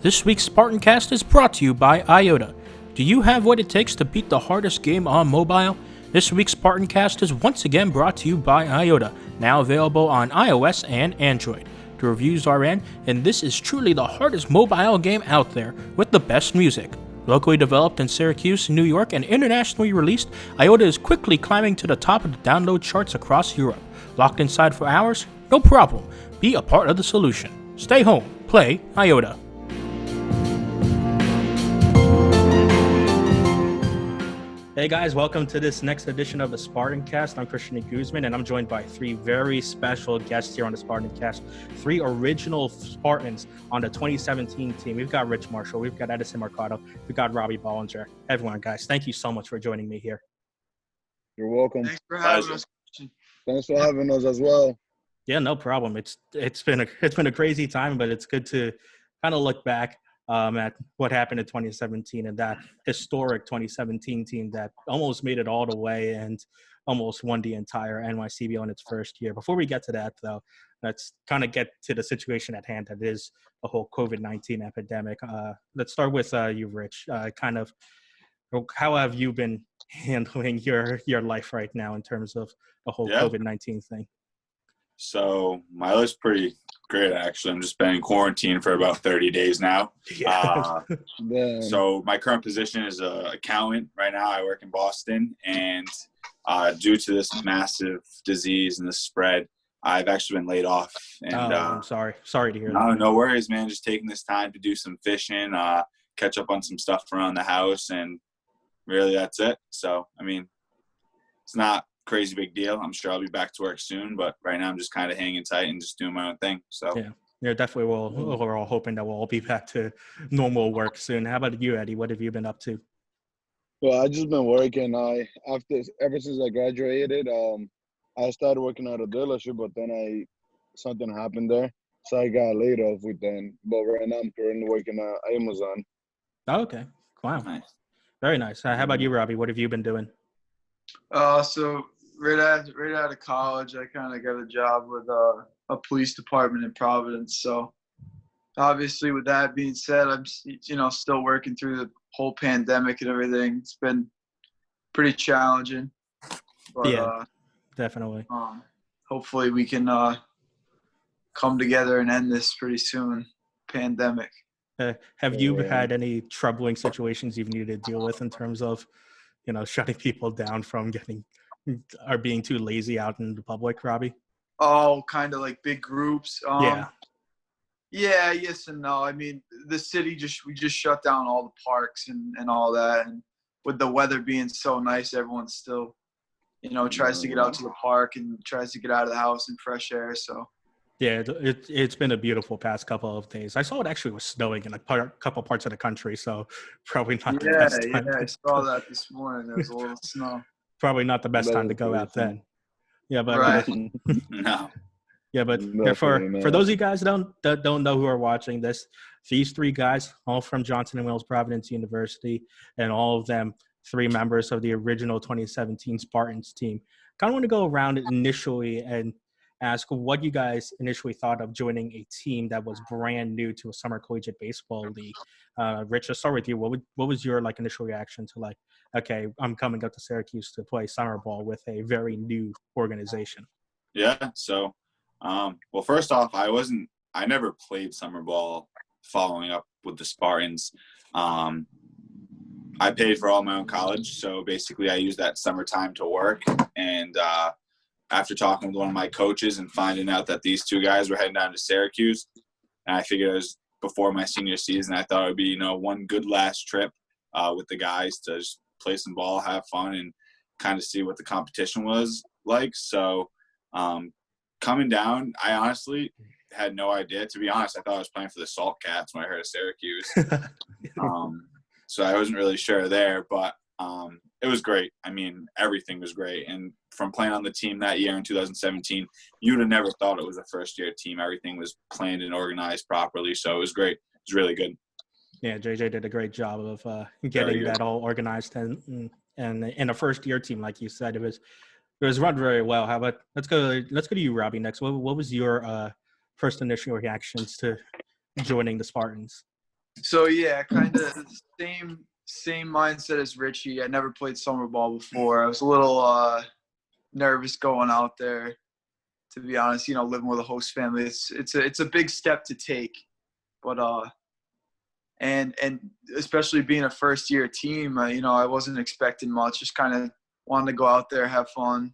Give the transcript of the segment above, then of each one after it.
This week's SpartanCast is brought to you by Iota. Do you have what it takes to beat the hardest game on mobile? This week's SpartanCast is once again brought to you by Iota, now available on iOS and Android. The reviews are in, and this is truly the hardest mobile game out there with the best music. Locally developed in Syracuse, New York, and internationally released, Iota is quickly climbing to the top of the download charts across Europe. Locked inside for hours? No problem. Be a part of the solution. Stay home. Play Iota. Hey guys, welcome to this next edition of the SpartanCast. I'm Christian De Guzman, and I'm joined by three very special guests here on the SpartanCast. Three original Spartans on the 2017 team. We've got Rich Marshall, we've got Edison Mercado, we've got Robbie Ballinger. Everyone, guys, thank you so much for joining me here. You're welcome. Thanks for having us. Thanks for having us as well. Yeah, no problem. It's been a crazy time, but it's good to kind of look back at what happened in 2017 and that historic 2017 team that almost made it all the way and almost won the entire NYCBO in its first year. Before we get to that, though, let's kind of get to the situation at hand that is the whole COVID-19 epidemic. Let's start with you, Rich. How have you been handling your life right now in terms of the whole COVID-19 thing? So my life's pretty great, actually. I'm just been in quarantine for about 30 days now. So my current position is an accountant right now. I work in Boston, and due to this massive disease and the spread, I've actually been laid off. And I'm sorry to hear that. No worries, man. Just taking this time to do some fishing, catch up on some stuff around the house, and really that's it. So, I mean, it's not crazy big deal. I'm sure I'll be back to work soon, but right now I'm just kind of hanging tight and just doing my own thing. So yeah, definitely. We're all hoping that we'll all be back to normal work soon. How about you, Eddie? What have you been up to? Well, I just been working. Ever since I graduated, I started working at a dealership, but then something happened there, so I got laid off with them. But right now I'm currently working at Amazon. Oh, okay. Wow. Nice. Very nice. How about you, Robbie? What have you been doing? So right out of college, I kind of got a job with a police department in Providence. So obviously, with that being said, I'm still working through the whole pandemic and everything. It's been pretty challenging. But, yeah, definitely. Hopefully, we can come together and end this pretty soon. Pandemic. Have you had any troubling situations you've needed to deal with in terms of, shutting people down from being too lazy out in the public, Robbie? Oh, kind of like big groups. Yeah, yes and no. I mean, the city we just shut down all the parks and all that. And with the weather being so nice, everyone still, tries to get out to the park and tries to get out of the house in fresh air. So. Yeah, it's been a beautiful past couple of days. I saw it actually was snowing in a couple parts of the country, so probably not the best time. Yeah, I saw that this morning. There was a little snow. Probably not the best time to go out then. Yeah, but right. No. Yeah, but for those of you guys that don't know who are watching this, these three guys, all from Johnson & Wales Providence University, and all of them 3 members of the original 2017 Spartans team. Kind of want to go around initially and ask what you guys initially thought of joining a team that was brand new to a summer collegiate baseball league. Rich, I'll start with you. What was your initial reaction to okay, I'm coming up to Syracuse to play summer ball with a very new organization? Yeah. So, well, first off, I never played summer ball following up with the Spartans. I paid for all my own college. So basically I used that summertime to work. And, after talking with one of my coaches and finding out that these 2 guys were heading down to Syracuse, and I figured it was before my senior season, I thought it would be, one good last trip with the guys to just play some ball, have fun, and kind of see what the competition was like. So coming down, I honestly had no idea. To be honest, I thought I was playing for the Salt Cats when I heard of Syracuse. So I wasn't really sure there, but it was great. I mean, everything was great. And from playing on the team that year in 2017, you'd have never thought it was a first-year team. Everything was planned and organized properly, so it was great. It was really good. Yeah, JJ did a great job of getting that all organized and in a first-year team, like you said, it was run very well. How about let's go to you, Robbie, next. What was your first initial reactions to joining the Spartans? So yeah, kind of same mindset as Richie. I never played summer ball before. I was a little nervous going out there. To be honest, living with a host family, it's a big step to take. But and especially being a first year team, I wasn't expecting much. Just kind of wanted to go out there, have fun,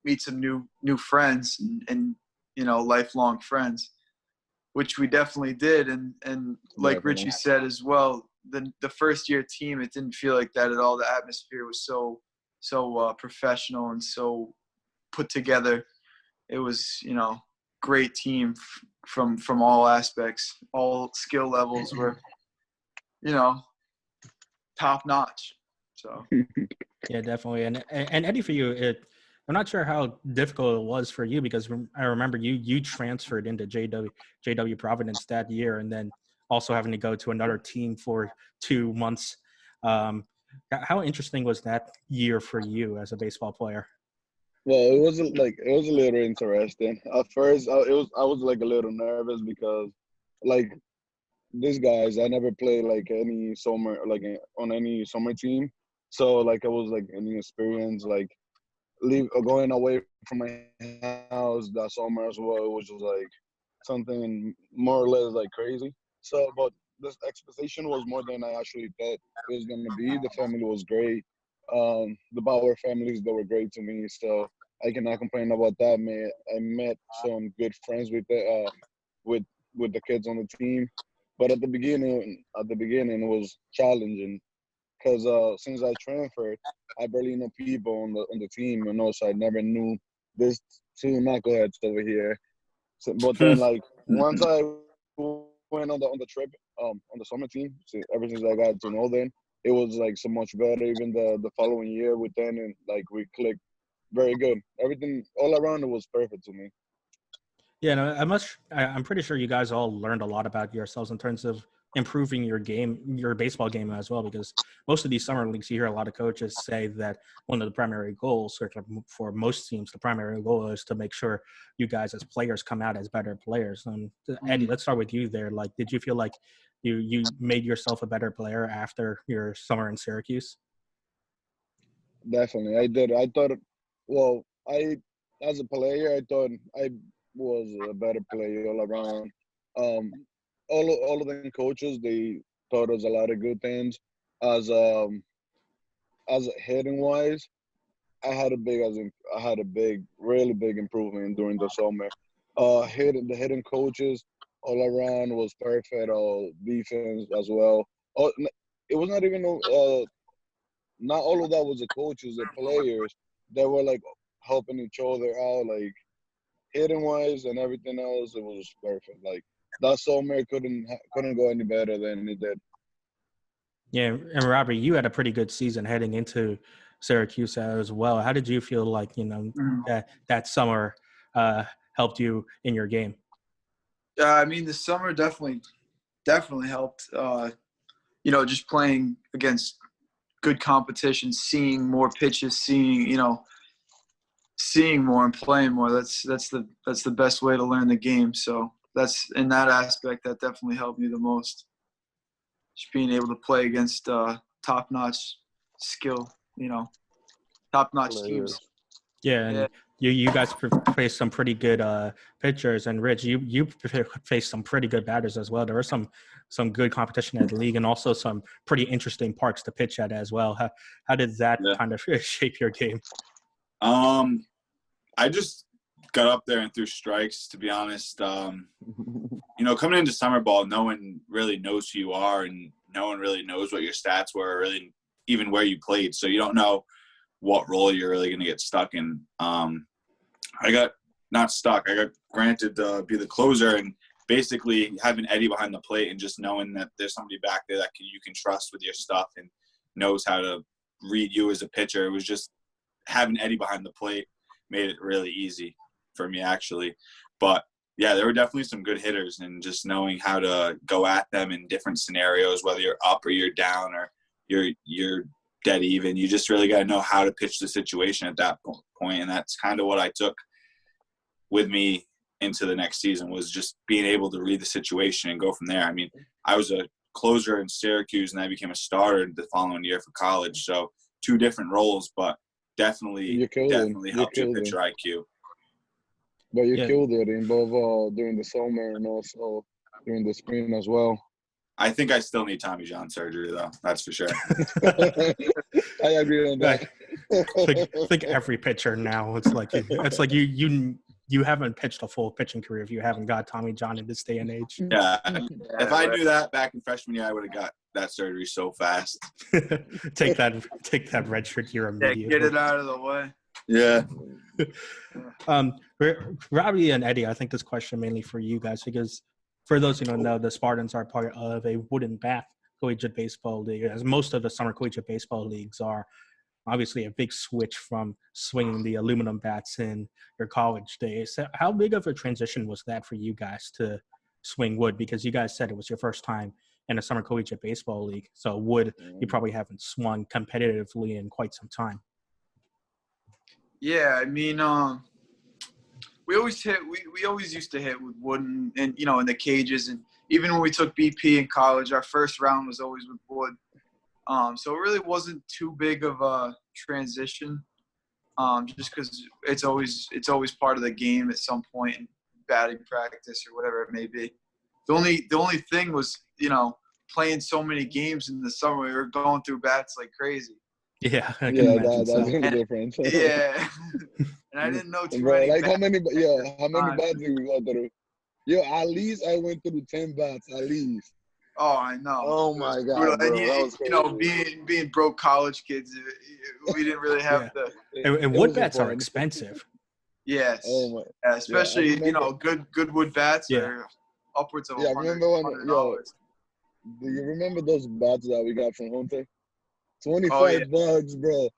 meet some new friends and lifelong friends, which we definitely did. And like Definitely. Richie said as well, the first year team, it didn't feel like that at all. The atmosphere was so professional and so put together. It was, great team from all aspects. All skill levels were, top notch. So Yeah, definitely. And Eddie, for you, I'm not sure how difficult it was for you because I remember you transferred into JW Providence that year, and then also having to go to another team for 2 months. How interesting was that year for you as a baseball player? Well, it was a little interesting. At first, I was like a little nervous because, like, these guys, I never played like any summer, like on any summer team. So like, it was like any experience, like going away from my house that summer as well. It was just like something more or less like crazy. So, but this expectation was more than I actually thought it was gonna be. The family was great. The Bauer families, they were great to me. So I cannot complain about that. Man, I met some good friends with with the kids on the team. But at the beginning, it was challenging because since I transferred, I barely know people on the team, so I never knew this two knuckleheads over here. So, but then, like, once I went on the trip, on the summer team, so ever since I got to know them, it was like so much better. Even the following year with them, and like we clicked very good. Everything all around it was perfect to me. Yeah, no, I'm pretty sure you guys all learned a lot about yourselves in terms of improving your game, your baseball game as well, because most of these summer leagues, you hear a lot of coaches say that one of the primary goals, or for most teams, the primary goal is to make sure you guys as players come out as better players. Eddie, let's start with you there. Like, did you feel like you made yourself a better player after your summer in Syracuse? Definitely, I did. I thought, well, I as a player, I thought I was a better player all around. Um, all of them coaches, they taught us a lot of good things. As as hitting wise, I had a big, really big improvement during the summer. The hitting coaches all around was perfect. All defense as well. It was not even not all of that was the coaches, the players. They were like helping each other out, like hitting wise and everything else. It was perfect. Like that summer couldn't go any better than it did. Yeah, and Robert, you had a pretty good season heading into Syracuse as well. How did you feel like that summer helped you in your game? I mean, the summer definitely helped. Just playing against good competition, seeing more pitches, seeing more and playing more. That's the best way to learn the game. So that's in that aspect that definitely helped me the most. Just being able to play against top-notch skill, top-notch teams. Players. Yeah, and you guys faced some pretty good pitchers, and Rich, you faced some pretty good batters as well. There was some good competition at the league, and also some pretty interesting parks to pitch at as well. How did that kind of shape your game? I just got up there and threw strikes, to be honest. Coming into summer ball, no one really knows who you are, and no one really knows what your stats were, or really even where you played. So you don't know what role you're really going to get stuck in. I got not stuck. I got granted to be the closer, and basically having Eddie behind the plate and just knowing that there's somebody back there that you can trust with your stuff and knows how to read you as a pitcher. It was just having Eddie behind the plate made it really easy for me, actually. But yeah, there were definitely some good hitters, and just knowing how to go at them in different scenarios, whether you're up or you're down or you're dead even. You just really got to know how to pitch the situation at that point, and that's kind of what I took with me into the next season, was just being able to read the situation and go from there. I mean, I was a closer in Syracuse, and I became a starter the following year for college. So 2 different roles, but definitely helped your pitcher IQ. But you killed it in both during the summer and also during the spring as well. I think I still need Tommy John surgery, though. That's for sure. I agree on that. I think every pitcher now, it's like you haven't pitched a full pitching career if you haven't got Tommy John in this day and age. Yeah. If I knew that back in freshman year, I would have got that surgery so fast. Take that red shirt year immediately. Yeah, get it out of the way. Yeah. Robbie and Eddie, I think this question mainly for you guys, because for those who don't know, the Spartans are part of a wooden bat collegiate baseball league, as most of the summer collegiate baseball leagues are. Obviously, a big switch from swinging the aluminum bats in your college days. So how big of a transition was that for you guys to swing wood? Because you guys said it was your first time in a summer collegiate baseball league. So wood, you probably haven't swung competitively in quite some time. Yeah, I mean, we always used to hit with wood and in the cages, and even when we took BP in college, our first round was always with wood. So it really wasn't too big of a transition, just because it's always part of the game at some point in batting practice or whatever it may be. The only thing was, playing so many games in the summer, we were going through bats like crazy. Yeah, I can imagine that's the difference. Yeah, and I didn't know too bro, many. How many bats did we go through? At least I went through 10 bats, at least. Oh, I know. Oh my God, bro. That was being broke college kids, we didn't really have and wood bats are expensive. Yes. Oh my. Yeah, especially good wood bats are upwards of $100. Do you remember those bats that we got from Hunter? $25, bro.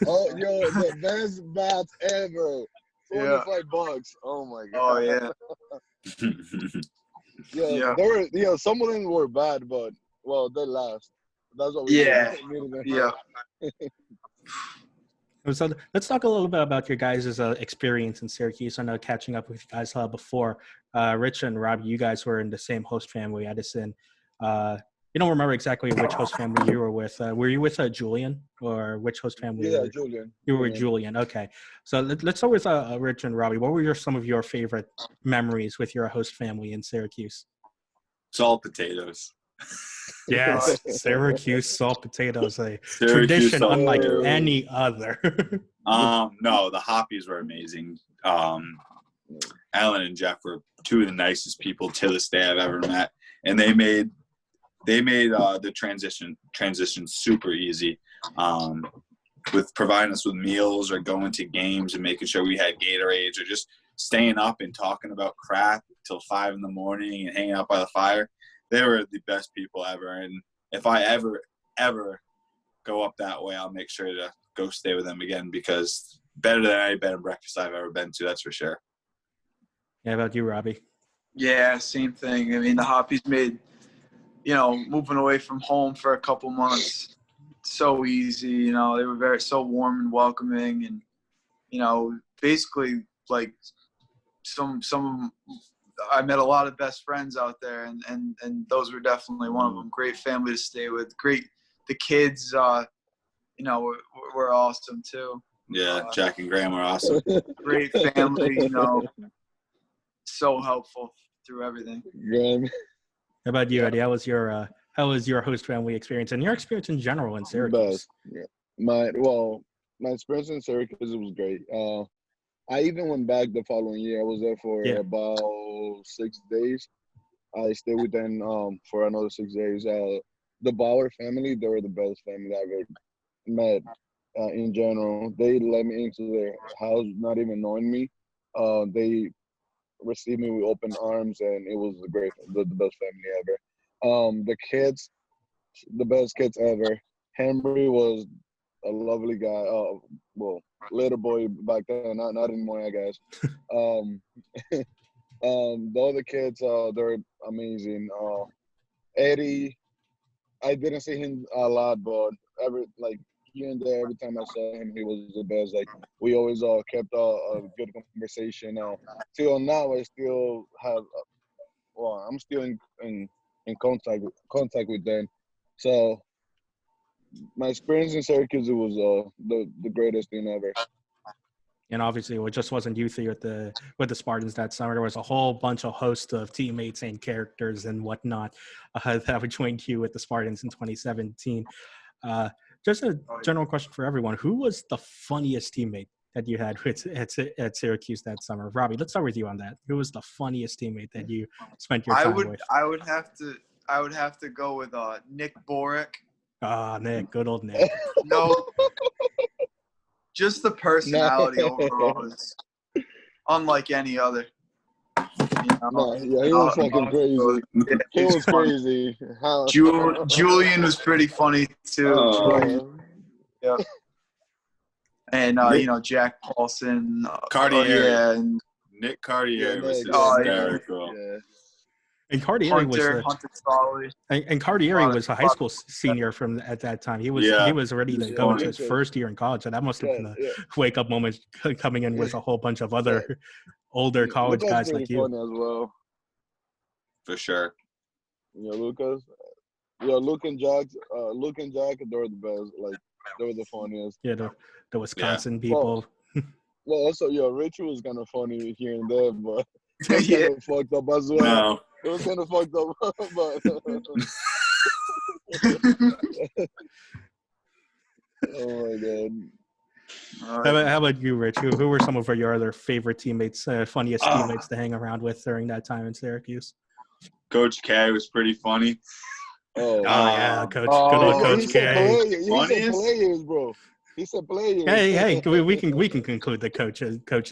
Oh, the best bats ever. $25. Oh my God. Oh yeah. They were some of them were bad, but they last. That's what we needed. Yeah. So let's talk a little bit about your guys' experience in Syracuse. I know catching up with you guys before, Rich and Robbie, you guys were in the same host family, Edison. You don't remember exactly which host family you were with. Were you with Julian, or which host family? Yeah, Julian. You were with Julian. Okay. So let's start with Rich and Robbie. What were some of your favorite memories with your host family in Syracuse? Salt potatoes. Yes, Syracuse salt potatoes, a tradition unlike any other. No, the Hoppies were amazing. Alan and Jeff were 2 of the nicest people to this day I've ever met, and they made the transition super easy, with providing us with meals or going to games and making sure we had Gatorades, or just staying up and talking about crap till 5 a.m. and hanging out by the fire. They were the best people ever, and if I ever go up that way, I'll make sure to go stay with them again, because better than any bed and breakfast I've ever been to, that's for sure. Yeah, how about you, Robbie? Yeah, same thing. I mean, the Hoppies made, moving away from home for a couple months so easy. They were so warm and welcoming, and basically like some I met a lot of best friends out there, and those were definitely one of them. Great family to stay with. The kids, were awesome too. Yeah, Jack and Graham were awesome. Great family, so helpful through everything. Graham. How about you, Eddie? How was your host family experience and your experience in general in Syracuse? Best. Yeah. My experience in Syracuse, it was great. I even went back the following year. I was there for about 6 days. I stayed with them for another 6 days. The Bauer family, they were the best family I ever met in general. They let me into their house, not even knowing me. They received me with open arms, and it was the best family ever. The kids, the best kids ever. Henry was a lovely guy. Little boy back then, not anymore, I guess. The other kids, they're amazing. Eddie, I didn't see him a lot, but here and there, every time I saw him, he was the best. Like, we always kept a good conversation. Till now, I still have. I'm still in in contact with them. So my experience in Syracuse, it was the greatest thing ever. And obviously, it just wasn't you three with the Spartans that summer. There was a whole bunch of host of teammates and characters and whatnot that joined you with the Spartans in 2017. Just a general question for everyone: who was the funniest teammate that you had at Syracuse that summer? Robbie, let's start with you on that. Who was the funniest teammate that you spent your time with? I would have to go with Nick Borick. Nick, good old Nick. No. Just the personality overall is unlike any other. He was fucking crazy. He was crazy. Julian was pretty funny too. Yeah. And Jack Paulson, Cartier. and Nick Cartier was hysterical. Yeah. And Cartier Hunter was and Cartier was a high school senior at that time. He was ready to go into his first year in college, so that must have been a wake up moment coming in with a whole bunch of other older college guys like you. Funny as well. For sure. Lucas. Luke and Jack, they were the best. Like they were the funniest. Yeah, the Wisconsin people. Well, also, Richie was kind of funny here and there, but kind of fucked up as well. No. It was kind of fucked up, but oh my god. How about you, Rich? Who were some of your other favorite teammates, funniest teammates to hang around with during that time in Syracuse? Coach K was pretty funny. Oh yeah, Coach. Good old Coach K. He said players, bro. He said players. Hey, we can conclude the coach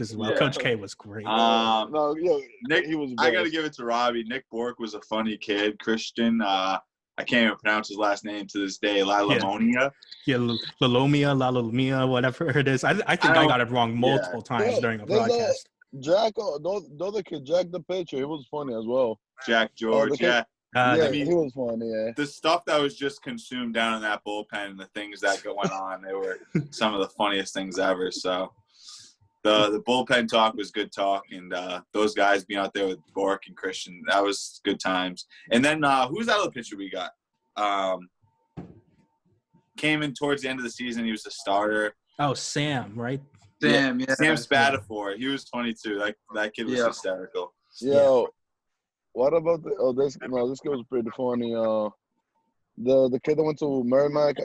as well. Yeah. Coach K was great. Nick, he was. I got to give it to Robbie. Nick Bork was a funny kid. Christian, I can't even pronounce his last name to this day. Lalamonia. Lalomia, whatever it is. I think I got it wrong multiple times during a broadcast. Jack, the other kid, Jack the pitcher, he was funny as well. Jack George, I mean, he was funny, yeah. The stuff that was just consumed down in that bullpen and the things that went on, they were some of the funniest things ever. So the bullpen talk was good talk, and those guys being out there with Bork and Christian, that was good times. And then who's that other pitcher we got? Came in towards the end of the season. He was a starter. Oh, Sam, right? Sam Spatafor. He was 22. That kid was hysterical. Yo. What about this kid was pretty funny. The kid that went to Merrimack.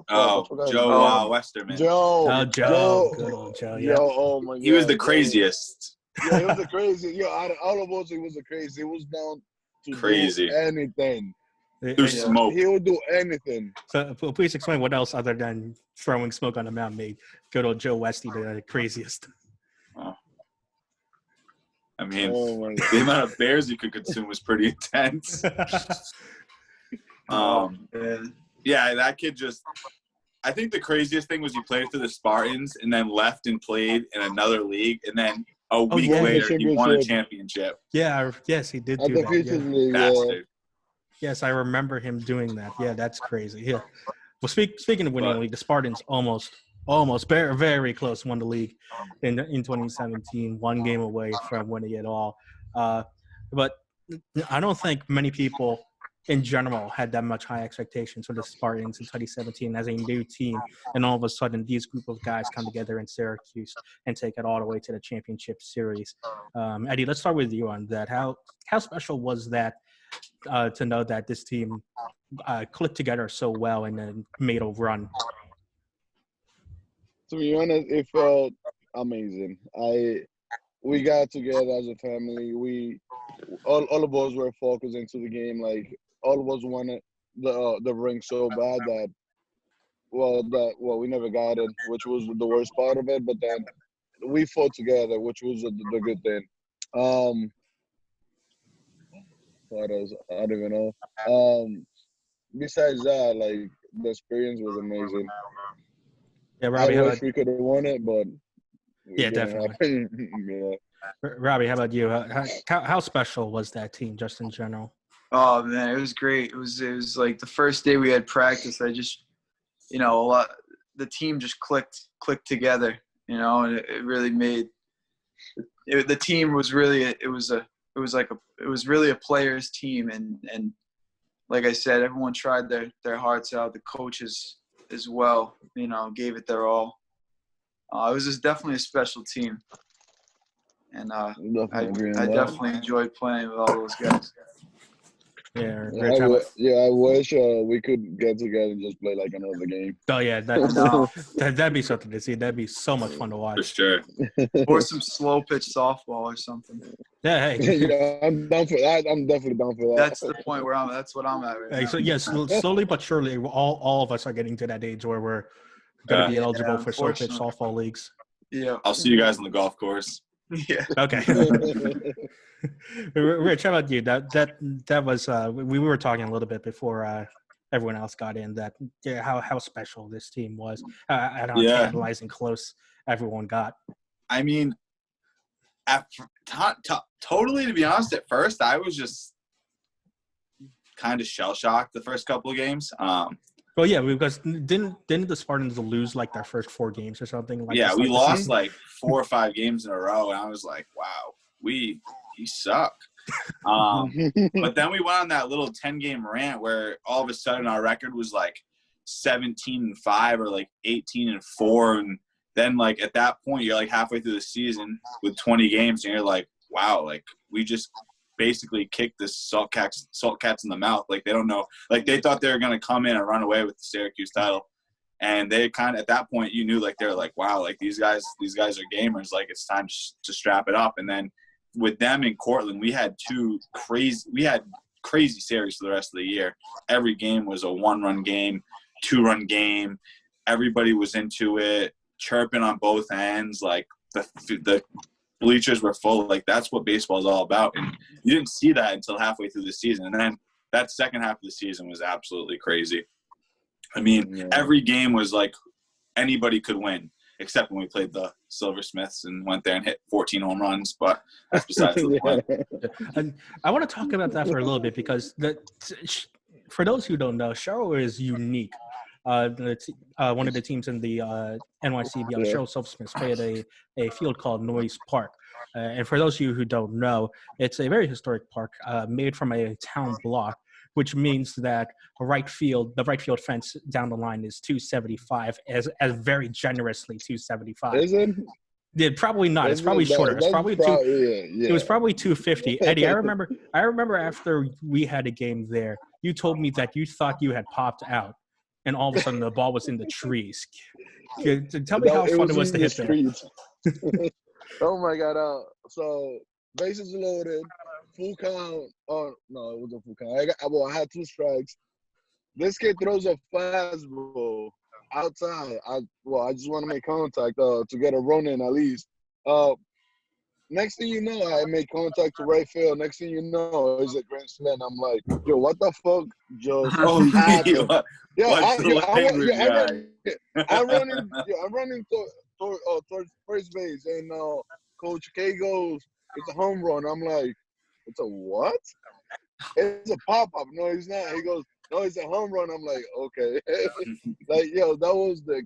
Joe Westerman. Joe. Good old Joe. Yeah. Oh my God. He was the craziest. Yeah, he was the craziest. Out of all of us, he was the craziest. He was down to do anything. Through smoke. He would do anything. So please explain what else other than throwing smoke on the mound made good old Joe Westy the craziest. I mean, the amount of bears you could consume was pretty intense. That kid just – I think the craziest thing was he played for the Spartans and then left and played in another league, and then a week later he won a championship. Yes, he did do that. League, Bastard. Yes, I remember him doing that. Yeah, that's crazy. Yeah. Well, speaking of winning the league, the Spartans almost very, very close won the league in 2017, one game away from winning it all. But I don't think many people in general had that much high expectations for the Spartans in 2017 as a new team. And all of a sudden, these group of guys come together in Syracuse and take it all the way to the championship series. Eddie, let's start with you on that. How special was that to know that this team clicked together so well and then made a run? To be honest, it felt amazing. We got together as a family. We all of us were focused into the game. Like all of us wanted the ring so bad that we never got it, which was the worst part of it. But then we fought together, which was the good thing. What else? I don't even know. Besides that, like the experience was amazing. Yeah, Robbie. I wish we could have won it, but definitely. Yeah. Robbie, how about you? How special was that team, just in general? Oh man, it was great. It was like the first day we had practice. I just, the team just clicked together. And it really made the team was really it was really a players team, and like I said, everyone tried their hearts out. The coaches as well, gave it their all. It was just definitely a special team. And I definitely enjoyed playing with all those guys. Yeah, I wish we could get together and just play like another game. Oh yeah, that'd be something to see. That'd be so much fun to watch. For sure. Or some slow pitch softball or something. Yeah, hey. Yeah, I'm down for that. I'm definitely down for that. That's the point where that's what I'm at right now. So yes, slowly but surely, all of us are getting to that age where we're going to be eligible for slow pitch softball leagues. Yeah. I'll see you guys on the golf course. Yeah. Okay. Rich, how about you? That was we were talking a little bit before everyone else got in that how special this team was and how tantalizing close everyone got. I mean, totally, to be honest, at first I was just kind of shell shocked the first couple of games. Well, yeah, because didn't the Spartans lose like their first 4 games or something? Like yeah, we lost like 4 or 5 games in a row, and I was like, wow, we suck. But then we went on that little 10-game rant where all of a sudden our record was like 17-5 or like 18-4, and then like at that point you're like halfway through the season with 20 games, and you're like, wow, like we just basically kicked the salt cats in the mouth. Like they don't know, like they thought they were going to come in and run away with the Syracuse title, and they kind of, at that point you knew, like they're like, wow, like these guys are gamers, like it's time to strap it up. And then with them in Cortland, we had crazy series for the rest of the year. Every game was a 1-run game, 2-run game. Everybody was into it, chirping on both ends. Like the bleachers were full. Like that's what baseball is all about. And you didn't see that until halfway through the season. And then that second half of the season was absolutely crazy. I mean, every game was like anybody could win, except when we played the Silversmiths and went there and hit 14 home runs. But that's besides the point. And I want to talk about that for a little bit because for those who don't know, Sherrill is unique. One of the teams in the NYCBL, Sherrill Silversmiths, play at a field called Noyes Park. And for those of you who don't know, it's a very historic park made from a town block, which means that the right field fence down the line is 275, as very generously 275. Is it? Yeah, probably not. It's probably shorter. It's probably It was probably 250. Eddie, I remember after we had a game there, you told me that you thought you had popped out, and all of a sudden the ball was in the trees. Tell me how fun it was to hit there. Oh my God! So bases loaded, full count. Oh no, it wasn't full count. I had 2 strikes. This kid throws a fastball outside. I just want to make contact to get a run in at least. Next thing you know, I make contact to right field. Next thing you know, it's a grand slam. I'm like, yo, what the fuck just happened? I'm running towards first base, and Coach K goes, "It's a home run." I'm like, "It's a what?" It's a pop-up. No, he's not. He goes, "No, it's a home run." I'm like, okay. Like, yo, that was the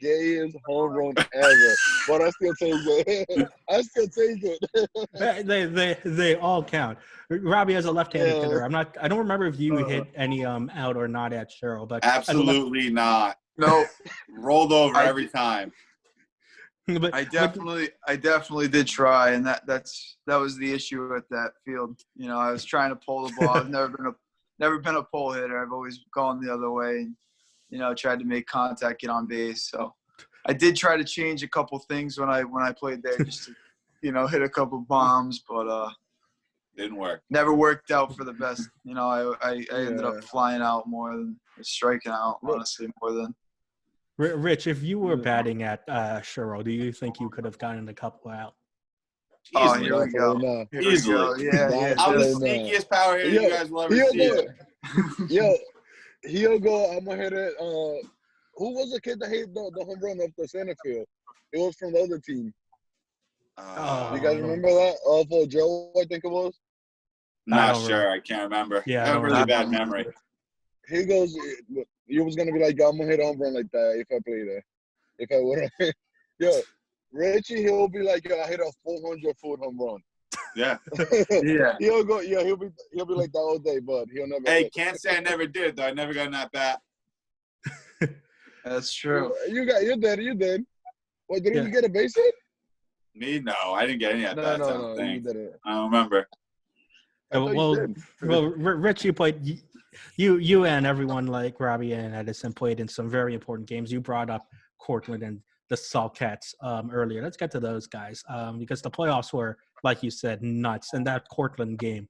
gayest home run ever. But I still take it. They all count. Robbie, as a left-handed hitter, I don't remember if you hit any out or not at Sherrill, but absolutely not. No, rolled over every time. But I definitely did try, and that was the issue at that field. I was trying to pull the ball. I've never been a pole hitter. I've always gone the other way, and tried to make contact, get on base. So I did try to change a couple things when I played there, just to hit a couple bombs, but didn't work. Never worked out for the best. I ended up flying out more than striking out, honestly, more than. Rich, if you were batting at Sherrill, do you think you could have gotten a couple out? Oh, here we go. Easily. Yeah. I'm the sneakiest power hitter you guys will ever see. Yo, he'll go. I'm gonna hit it. Who was the kid that hit the home run off the center field? It was from the other team. You guys remember that? For Joe, I think it was. Not sure. I can't remember. Yeah, I have a really bad memory. He goes. You was gonna be like, I'm gonna hit a home run like that if I play there. If I would have, yo, Richie, he'll be like, yo, I hit a 400-foot home run. Yeah. Yeah. He'll go. Yeah, he'll be like that all day, but he'll never. Hey, hit. can't say I never did though. I never got in that bat. That's true. You did. What, didn't Yeah. you get a base hit? Me, no, I didn't get any at bats. I don't You think. didn't. I don't remember. I thought you did. Rich, you played. You and everyone like Robbie and Edison played in some very important games. You brought up Cortland and the Saltcats earlier. Let's get to those guys because the playoffs were, like you said, nuts, and that Cortland game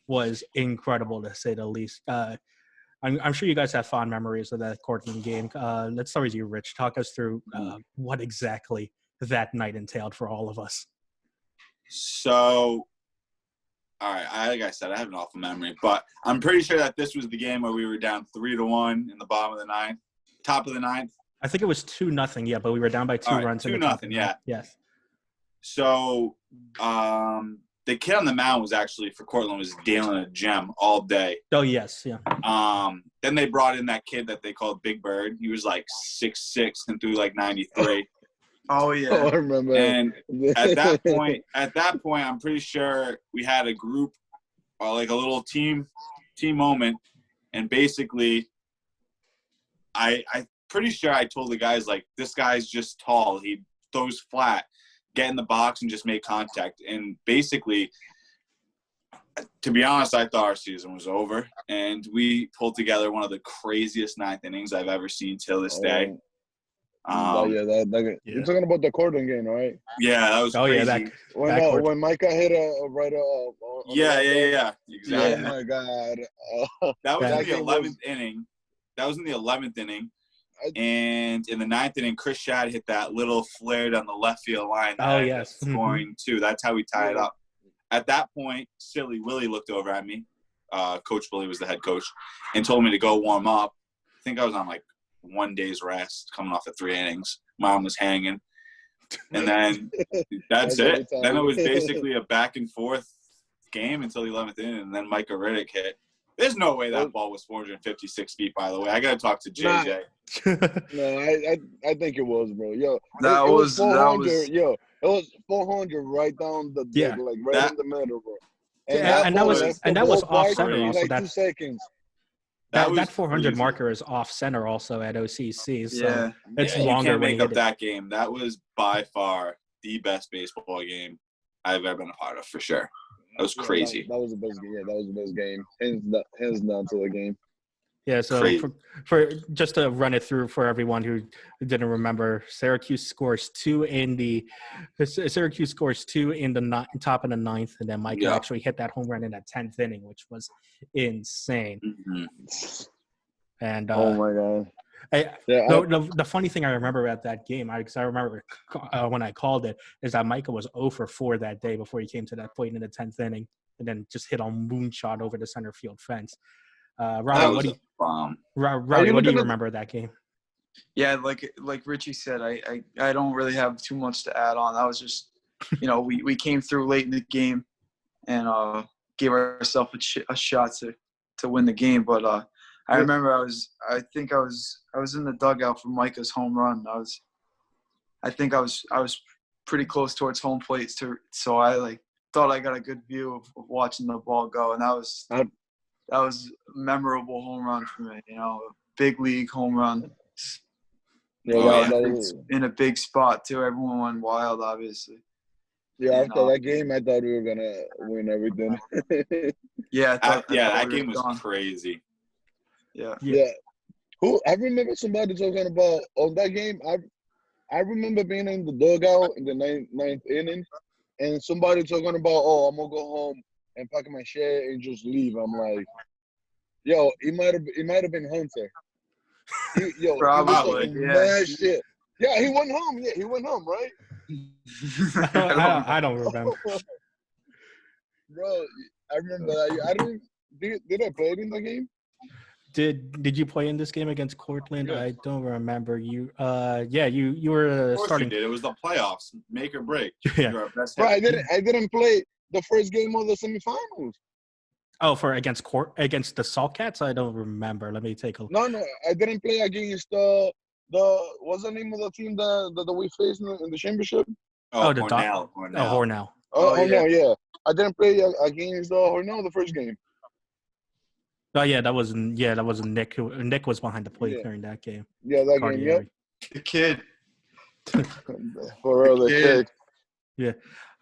was incredible to say the least. I'm sure you guys have fond memories of that Cortland game. Let's start with you, Rich. Talk us through what exactly that night entailed for all of us. So, all right, like I said, I have an awful memory, but I'm pretty sure that this was the game where we were down 3-1 in the bottom of the ninth, top of the ninth. I think it was 2-0, yeah, but we were down by 2 All right, runs. 2-0, yeah. Yes. So, the kid on the mound was actually for Cortland was dealing a gem all day. Oh yes, yeah. Then they brought in that kid that they called Big Bird. He was like 6'6" and threw like 93. Oh yeah. Oh, I remember. And at that point, I'm pretty sure we had a group, like a little team moment, and basically, I'm pretty sure I told the guys like, this guy's just tall. He throws flat, get in the box and just make contact. And basically, to be honest, I thought our season was over, and we pulled together one of the craziest ninth innings I've ever seen till this day. You're talking about the Cortland game, right? Yeah, that was crazy. When Micah hit a right Yeah, exactly. Oh my God, that was in the game 11th inning. That was in the 11th inning, and in the 9th inning, Chris Shad hit that little flare down the left field line. Scoring too. That's how we tied it up. At that point, Silly Willie looked over at me. Coach Willie was the head coach, and told me to go warm up. I think I was on like 1 day's rest, coming off of 3 innings. My arm was hanging. And then that's it. Then it was basically a back and forth game until the 11th inning, and then Micah Riddick hit. There's no way that ball was 456 feet, by the way. I got to talk to JJ. No, I think it was, bro. Yo, it was 400. Yo, it was 400 right down the dick, like right in the middle, bro. And that was off center also. Like 2 seconds. That 400 marker is off center also at OCC. So it's longer. You can't make up that game. That was by far the best baseball game I've ever been a part of, for sure. That was crazy. That was the best game. Yeah, that was the best game. Hands down to the game. Yeah, so for just to run it through for everyone who didn't remember, Syracuse scores 2 in the top of the ninth, and then Micah actually hit that home run in that 10th inning, which was insane. Mm-hmm. And oh my God. The funny thing I remember about that game, because I remember when I called it, is that Micah was 0 for 4 that day before he came to that point in the 10th inning, and then just hit a moonshot over the center field fence. Robbie, what do you remember of that game? Yeah, like Richie said, I don't really have too much to add on. That was just, we came through late in the game and gave ourselves a shot to win the game. But I remember I was in the dugout for Micah's home run. I think I was pretty close towards home plate so I thought I got a good view of watching the ball go, and that was a memorable home run for me. Big league home run. In a big spot too. Everyone went wild, obviously. Yeah, after that game, I thought we were gonna win everything. That game was crazy. Yeah. I remember somebody talking about on that game. I remember being in the dugout in the ninth inning, and somebody talking about, I'm gonna go home and pack my shit and just leave. I'm like, yo, it might have been Hunter. Probably. Mad shit. Yeah, he went home. Yeah, he went home, right? I don't remember. Bro, I remember that. Did I play in the game? Did you play in this game against Cortland? Yeah. I don't remember. You you were starting. You did. It was the playoffs, make or break. Yeah. Bro, I didn't play the first game of the semifinals. Oh, against the Saltcats? I don't remember. Let me take a look. No, I didn't play against what's the name of the team that we faced in the championship? Hornell. Hornell. No, yeah. I didn't play against Hornell the first game. Oh yeah, that was Nick. Nick was behind the plate Yeah. during that game. Yeah, that game. Yep. The kid. For real, the kid. Yeah.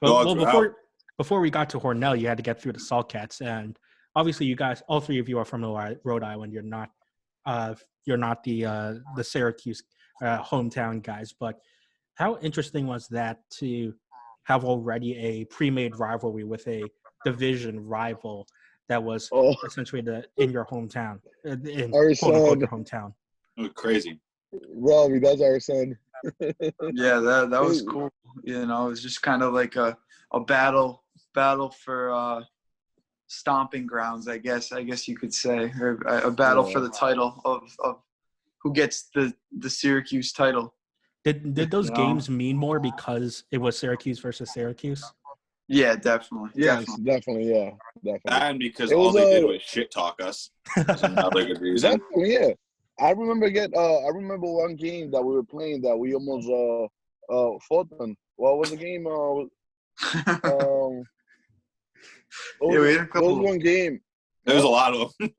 Dogs Well, were out. before we got to Hornell, you had to get through the Saltcats, and obviously, you guys, all three of you are from Rhode Island. You're not the Syracuse hometown guys. But how interesting was that to have already a pre-made rivalry with a division rival that was essentially in your hometown, in Our quote unquote son. your hometown? It was crazy. Robbie, that's our son. Yeah, that was cool. You know, it was just kind of like a battle for stomping grounds, I guess you could say, or a battle for the title of who gets the Syracuse title. Did those games mean more because it was Syracuse versus Syracuse? Yeah, definitely. Yes, definitely, yeah, definitely. And because all they did was shit talk us. That's another good reason. Definitely, yeah. I remember one game that we were playing that we almost fought them. What was the game? We had a couple. There was one game. There was a lot of them.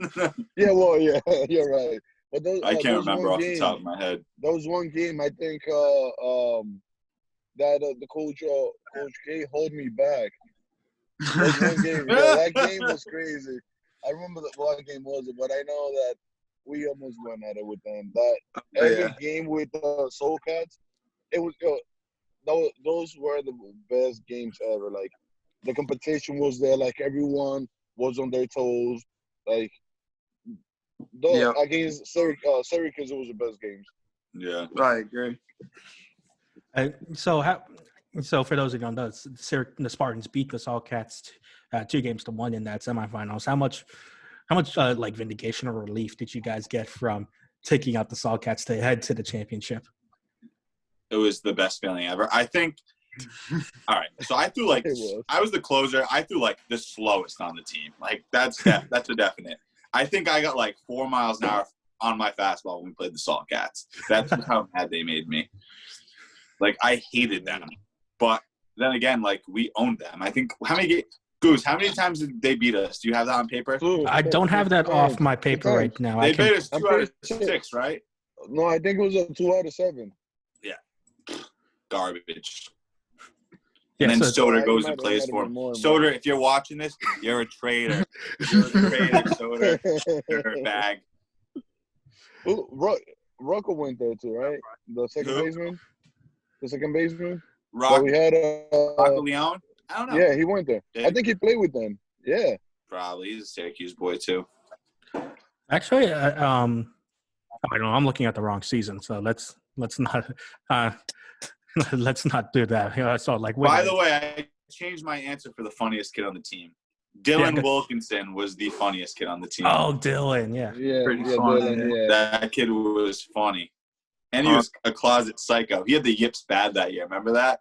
Yeah, well, yeah, you're right. But I can't remember off the top of my head. There was one game, I think, that the coach K hold me back. That was one game. That game was crazy. I remember what game was it, but I know that we almost went at it with them. That every game with Soul Cats, it was those were the best games ever. Like the competition was there. Like everyone was on their toes. Like against Syracuse, it was the best games. Yeah, I agree. So for those who don't know, the Spartans beat the Saltcats 2-1 in that semifinals. How much like vindication or relief did you guys get from taking out the Saltcats to head to the championship? it was the best feeling ever. I think. All right, so I threw I was the closer. I threw the slowest on the team. Like that's a definite. I think I got 4 miles an hour on my fastball when we played the Saltcats. That's how mad they made me. I hated them, but then again, we owned them. I think how many times did they beat us? Do you have that on paper? I don't have that off my paper right now. They beat us 2 out of 6, right? No, I think it was 2 out of 7. Yeah, garbage. Yeah, and then so Soder goes and plays for him. Soder, if you're watching this, you're a traitor. You're a traitor, Soder. You're a bag. Rocco went there too, right? The second baseman? The second baseman? Rocco, we had Rocco Leone? I don't know. Yeah, he went there. I think he played with them. Yeah. Probably. He's a Syracuse boy too. Actually, I don't know. I'm looking at the wrong season, so let's not let's not do that. So by the way, I changed my answer for the funniest kid on the team. Dylan Wilkinson was the funniest kid on the team. Oh, Dylan, yeah. Pretty funny. Dylan, That kid was funny. And he was a closet psycho. He had the yips bad that year. Remember that?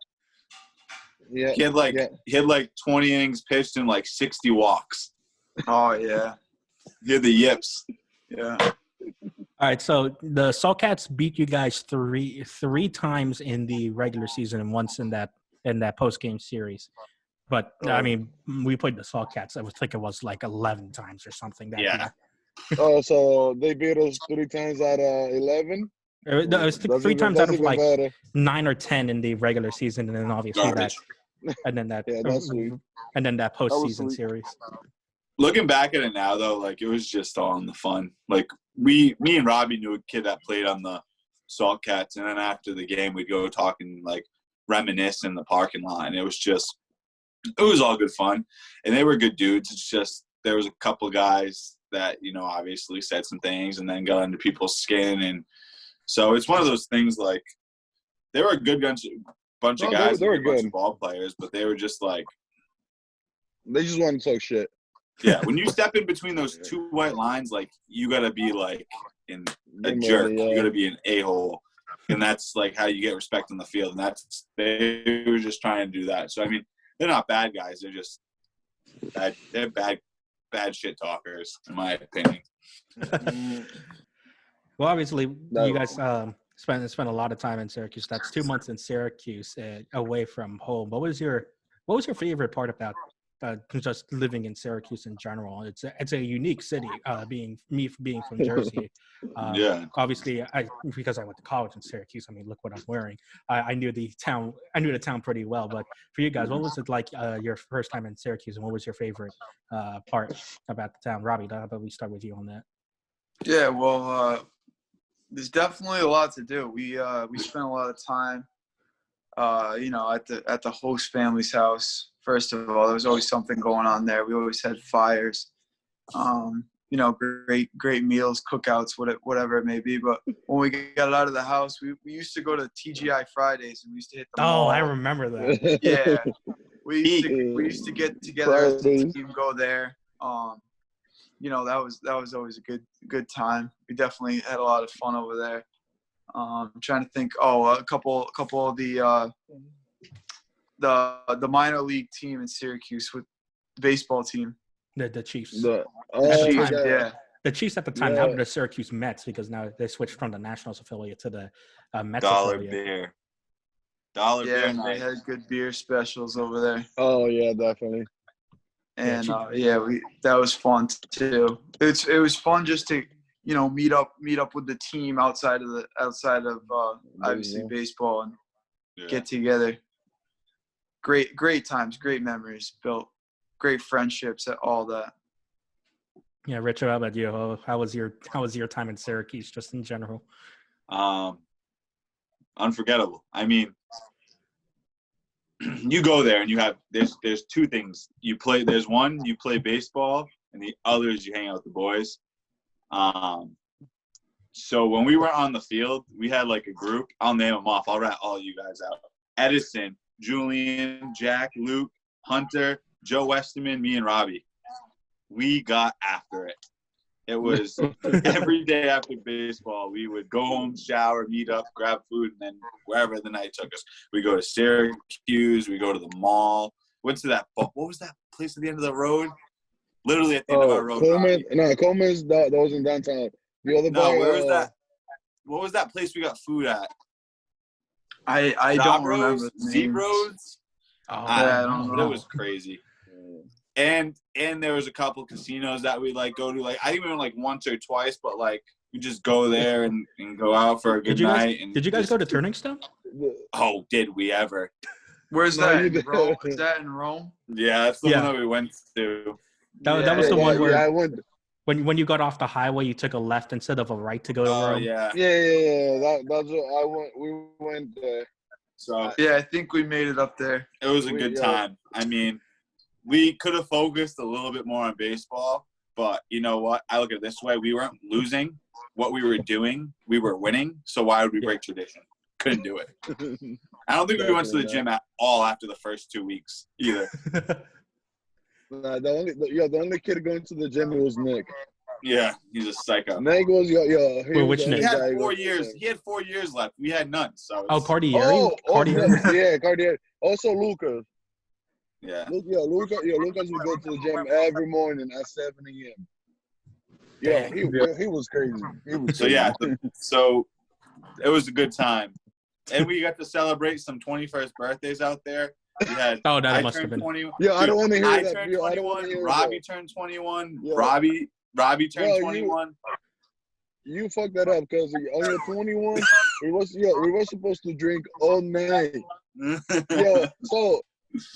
Yeah. He had 20 innings pitched and 60 walks. Oh, yeah. He had the yips. Yeah. All right, so the Saltcats beat you guys three times in the regular season and once in that post-game series. But, I mean, we played the Saltcats. I would think it was 11 times or something. That year. Oh, so they beat us 3 times out of 11? No, it was 3 times out of 9 or 10 in the regular season, and then obviously garbage. and then that postseason series. Looking back at it now, though, it was just all in the fun. Me and Robbie knew a kid that played on the Saltcats, and then after the game, we'd go talk and reminisce in the parking lot. And it was all good fun, and they were good dudes. It's just there was a couple guys that obviously said some things and then got under people's skin, and so it's one of those things. They were a good bunch of guys, they were bunch good of ball players, but they were just they just wanted to talk shit. Yeah, when you step in between those 2 white lines, you gotta be a jerk. You gotta be an a-hole, and that's how you get respect on the field. And they were just trying to do that. So I mean, they're not bad guys. They're just bad. They're bad shit talkers, in my opinion. Well, obviously, you guys spent a lot of time in Syracuse. That's 2 months in Syracuse, away from home. What was what was your favorite part about just living in Syracuse in general? It's a unique city. Being from Jersey, Yeah. obviously, because I went to college in Syracuse. I mean, look what I'm wearing. I knew the town. I knew the town pretty well. But for you guys, what was it like your first time in Syracuse, and what was your favorite part about the town? Robbie, how about we start with you on that? Yeah, well, there's definitely a lot to do. We spent a lot of time, at the host family's house. First of all, there was always something going on there. We always had fires, great meals, cookouts, whatever it may be. But when we got out of the house, we used to go to TGI Fridays, and we used to hit the mall. I remember that. Yeah, we used to get together as a team, go there. That was always a good time. We definitely had a lot of fun over there. I'm trying to think. A couple of the minor league team in Syracuse with the baseball team. The Chiefs. The Chiefs at the time, now the Syracuse Mets, because now they switched from the Nationals affiliate to the Mets affiliate. Dollar beer. And they had good beer specials over there. Oh yeah, definitely. And that was fun too. It was fun just to meet up with the team outside of obviously baseball and get together. Great times, great memories built, great friendships, all that. Yeah, Richard, how about you? How was your time in Syracuse, just in general? Unforgettable. I mean, you go there and there's two things. You play baseball, and the other is you hang out with the boys. So when we were on the field, we had like a group. I'll name them off. I'll rat all you guys out. Edison, Julian, Jack, Luke, Hunter, Joe Westerman, me, and Robbie. We got after it. It was every day after baseball, we would go home, shower, meet up, grab food, and then wherever the night took us. We go to Syracuse. We go to the mall. Went to what was that place at the end of the road? Literally at the end of our road. Coleman's, that was in downtown. The other where was that? What was that place we got food at? I don't remember. Zeebros? I don't know. It was crazy. And there was a couple casinos that we go to. I think we went once or twice, but we just go there and go out for a good night. Did you guys go to Turning Stone? Oh, did we ever? Where's that? In Rome? Is that in Rome? Yeah, that's the one that we went to. That was the one where I went. When you got off the highway, you took a left instead of a right to go to Rome. Yeah. That's what I went. We went there. So I think we made it up there. It was a good time. I mean, we could have focused a little bit more on baseball, but you know what? I look at it this way: we weren't losing. What we were doing, we were winning. So why would we break tradition? Couldn't do it. I don't think we went to the gym at all after the first 2 weeks either. The only kid going to the gym was Nick. Yeah, he's a psycho. Nick was which Nick? He had 4 years. He had 4 years left. We had none. So Cardieri. Cardieri. Also Lucas. Yeah. Lucas would go to the gym every morning at 7 a.m. Yeah, he was crazy. So it was a good time, and we got to celebrate some 21st birthdays out there. We had. Oh, that must have been. 21. Yeah, I don't want to hear I that. turned 21. Robbie turned 21. Yeah. Robbie turned 21. You fucked that up because on your 21, we were supposed to drink all night. So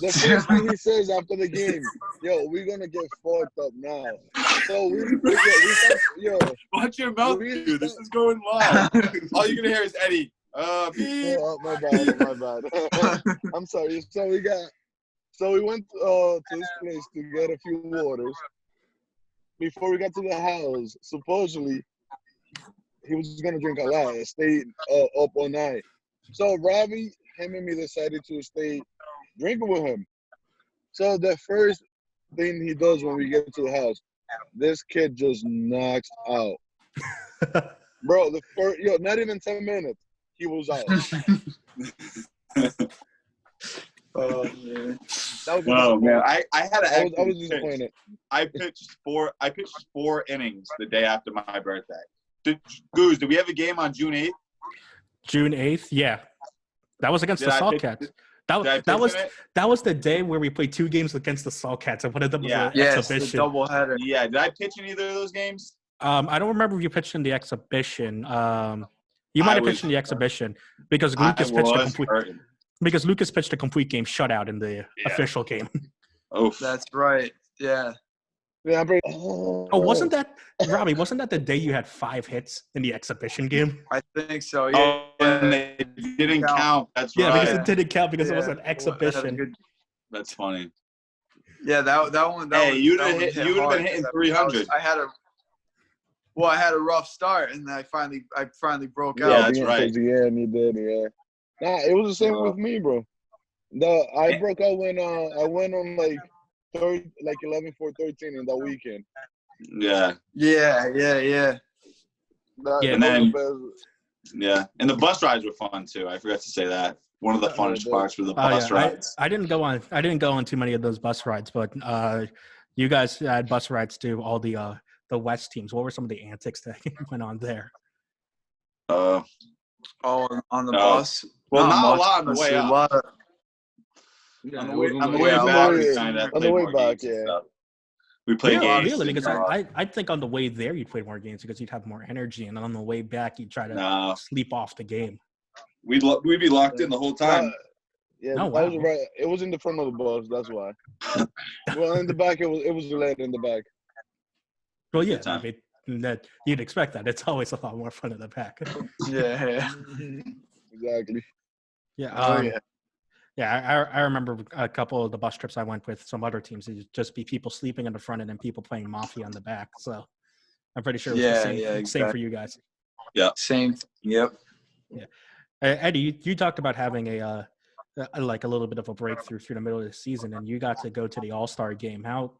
the first thing he says after the game, we're gonna get fucked up now. So watch your mouth, dude. This is going live. All you're gonna hear is Eddie. Beep. My bad. I'm sorry. So we went to this place to get a few waters. Before we got to the house, supposedly he was gonna drink a lot and stay up all night. So Robbie, him and me decided to stay drinking with him. So the first thing he does when we get to the house, this kid just knocks out. Bro, not even 10 minutes, he was out. Oh man. Man, I had to. I was disappointed. I pitched 4 innings the day after my birthday. Did we have a game on June 8th? June 8th, yeah. That was against Did the I Salt pitch- Cats. did I pitch in it? That was the day where we played 2 games against the Salt Cats, and one of them was an Yes, the exhibition. doubleheader. Yeah. Did I pitch in either of those games? I don't remember if you pitched in the exhibition. You might I have pitched was- in the exhibition because I Lucas pitched a was complete hurting. game shutout in the official game. Oof. That's right. Yeah. Yeah, Oh, wasn't that Robbie? Wasn't that the day you had 5 hits in the exhibition game? I think so. Yeah. Oh, and they didn't count. That's Yeah, right. because it didn't count because it was Yeah. an exhibition. That's funny. Yeah, that one. Hey, you'd have been hard hitting because 300. I had a rough start, and I finally broke Yeah, out. that's right. towards the end, you did, yeah. Nah, it was the same with me, bro. I broke out when I went on like 11-4-13 in that weekend. Yeah. Yeah. That Yeah, was and then- the best. Yeah. And the bus rides were fun too. I forgot to say that. One of the funnest parts were the bus rides. I didn't go on too many of those bus rides, but you guys had bus rides to all the West teams. What were some of the antics that went on there? Oh, on the No. bus. Well, Not not a much, lot on the honestly, way a up. lot of- On the it way, was on the it way was back, the we way- kind of on the played way more back, games and yeah. stuff. We played games. Really? and, Because I think on the way there you'd play more games because you'd have more energy, and on the way back you'd try to no, sleep off the game. we'd be locked in the whole time. Yeah, Oh, that was wow. right. It was in the front of the bus. That's why. Well, in the back, it was late in the back. Well, yeah, Good time. I mean, that you'd expect that. It's always a lot more fun in the back. Yeah. Exactly. Yeah. Oh yeah. Yeah, I remember a couple of the bus trips I went with some other teams. It'd just be people sleeping in the front and then people playing Mafia on the back. So I'm pretty sure it was the same, same for exactly. you guys. Same. Yep. Eddie, you talked about having a little bit of a breakthrough through the middle of the season, and you got to go to the All-Star game. How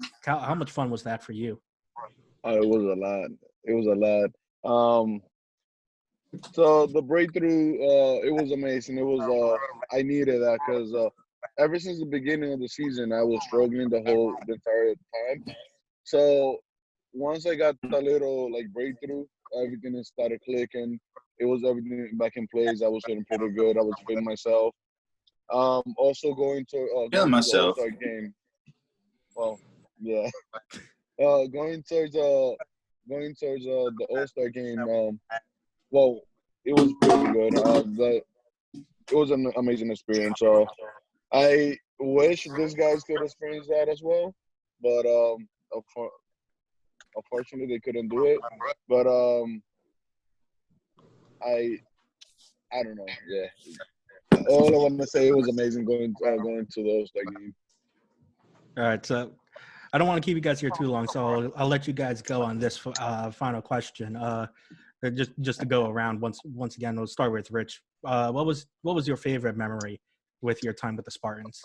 much fun was that for you? It was a lot. It was a lot. So the breakthrough, it was amazing. It was I needed that because ever since the beginning of the season, I was struggling the entire time. So once I got that little breakthrough, everything started clicking. It was everything back in place. I was feeling pretty good. I was feeling myself. Also going to the All-Star game. Well, yeah. Going towards the All-Star game. Well, it was pretty good. It was an amazing experience. So I wish these guys could experience that as well, but unfortunately they couldn't do it. But I don't know. Yeah. All I want to say, it was amazing going to the All-Star game. All right, so I don't want to keep you guys here too long, so I'll let you guys go on this final question. Just to go around once again, we'll start with Rich. What was your favorite memory with your time with the Spartans?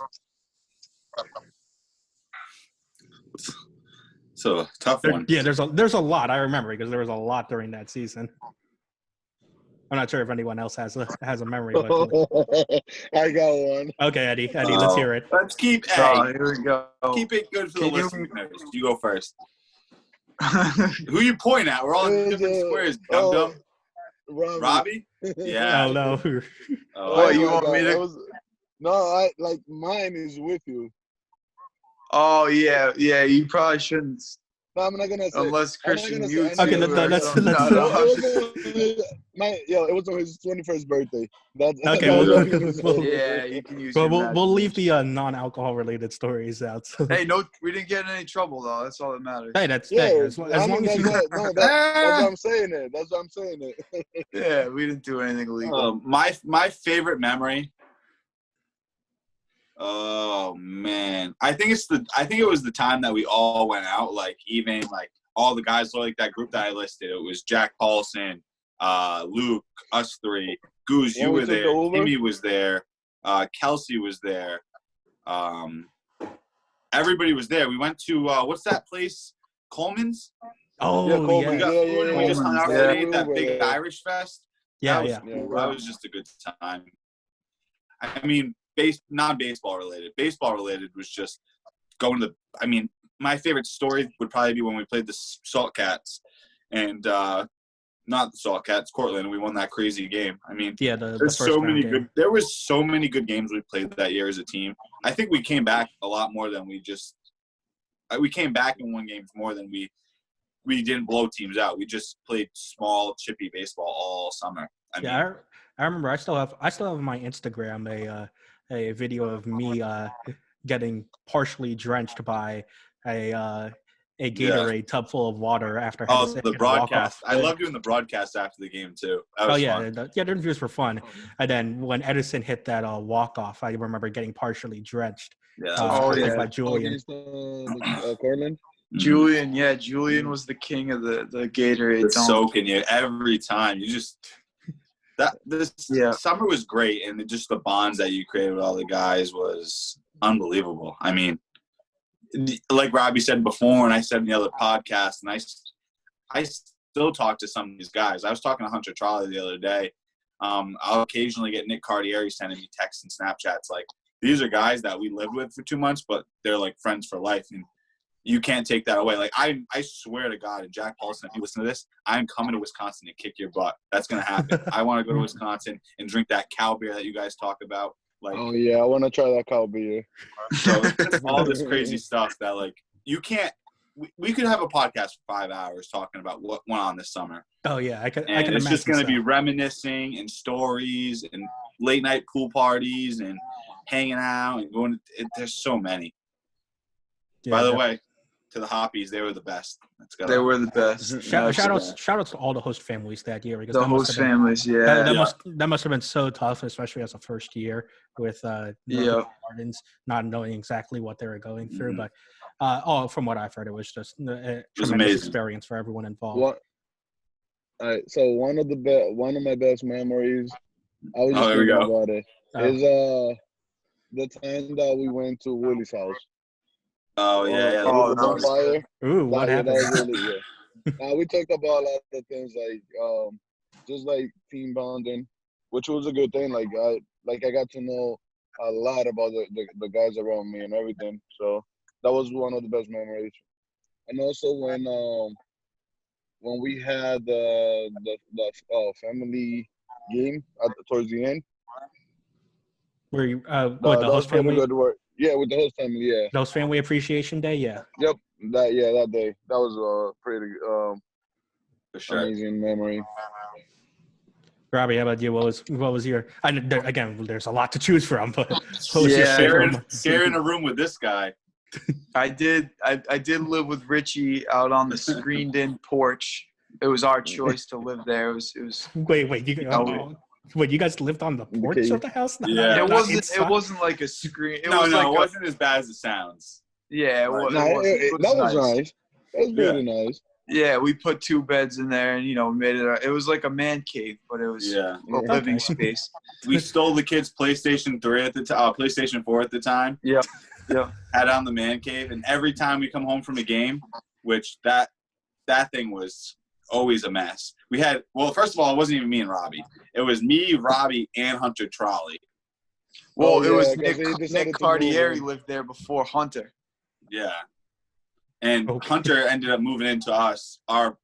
So tough one. Yeah, there's a lot I remember because there was a lot during that season. I'm not sure if anyone else has a memory. But I got one. okay, Eddie, let's hear it. Let's keep. Oh, Hey, here we go. keep it good for the Can you- listeners. You go first. Who you pointing at? We're all in different squares. Dum dum. Robbie? Yeah. Oh no. Oh, What, you want me to- No, mine is with you. Oh yeah. You probably shouldn't, No, I'm not gonna say. unless Christian mutes Okay, you let's- or something. let's- It was on his 21st birthday. That's Okay, that's well, what I'm gonna say. well, Yeah, you can use. Well, your we'll leave imagination. the non-alcohol related stories out. So. Hey, no, we didn't get in any trouble though. That's all that matters. Hey, that's Yeah, as long as you. that's what I'm saying. That's what I'm saying. Yeah, we didn't do anything illegal. my favorite memory. Oh man, I think it was the time that we all went out. Even all the guys, that group that I listed. It was Jack Paulson, Luke, us three, Goose, you were there, Timmy was there, Kelsey was there. Everybody was there. We went to what's that place? Coleman's. Oh Coleman. We got Yeah, food and we just hung out yeah. and ate that big Irish fest. yeah. That was just a good time. I mean, non-baseball related. Baseball related was just going to my favorite story would probably be when we played the Salt Cats. And not the Saltcats, Cortland. We won that crazy game. I mean, Yeah, the there's first so round many game. good. There was so many good games we played that year as a team. I think we came back a lot more than we just. We came back and won games more than we didn't blow teams out. We just played small, chippy baseball all summer. I remember. I still have on my Instagram a video of me getting partially drenched by a Gatorade tub full of water after having the broadcast. walk-off. I love doing the broadcast after the game too. That Oh was yeah, fun. the interviews were fun. And then when Edison hit that walk-off, I remember getting partially drenched. Yeah. By Julian. Cortland. Julian was the king of the Gatorade. Soaking you every time. You just summer was great, and just the bonds that you created with all the guys was unbelievable. I mean, like Robbie said before, and I said in the other podcast, and I still talk to some of these guys. I was talking to Hunter Trolley the other day. I'll occasionally get Nick Cardieri sending me texts and Snapchats like, these are guys that we lived with for 2 months, but they're like friends for life, and you can't take that away. Like I swear to God, and Jack Paulson, if you listen to this, I'm coming to Wisconsin to kick your butt. That's gonna happen. I want to go to Wisconsin and drink that cow beer that you guys talk about. Like, oh yeah, I want to try that cow beer. So it's all this crazy stuff that like you can't. We could have a podcast for 5 hours talking about what went on this summer. Oh yeah, I can. It's just going to be reminiscing and stories and late night pool parties and hanging out and going. There's so many. Yeah, by the way, to the Hoppies, they were the best. They were the best. Shout outs to all the host families that year, because the host families, that must have been so tough, especially as a first year with Spartans not knowing exactly what they were going through. Mm-hmm. But from what I've heard, it was just a tremendous experience for everyone involved. All right, so one of my best memories, I was just thinking about it, is the time that we went to Willie's house. Oh yeah. Fire. Ooh, what happened? That was really good. We talked about a lot of things like just like team bonding, which was a good thing. Like I got to know a lot about the guys around me and everything. So that was one of the best memories. And also when we had the family game towards the end. Were you with the host family? Good work. Yeah, with the host family, yeah. The host family appreciation day, yeah. Yep, that day. That was a pretty amazing memory. Robbie, how about you? What was your? Again, there's a lot to choose from, but sharing a room with this guy. I did live with Richie out on the screened-in porch. It was our choice to live there. It was. Wait, you guys lived on the porch of the house? Yeah, it wasn't like a screen. It wasn't as bad as it sounds. Yeah, that was nice. That was really nice. Yeah, we put 2 beds in there, and we made it. It was like a man cave, but it was a living space. We stole the kids' PlayStation 3 at the time, PlayStation 4 at the time. Yeah. Had on the man cave, and every time we come home from a game, which that thing was always a mess. We had, first of all, it wasn't even me and Robbie. It was me, Robbie, and Hunter Trolley. Well, it was Nick Cardieri lived there before Hunter. Yeah. And Hunter ended up moving into our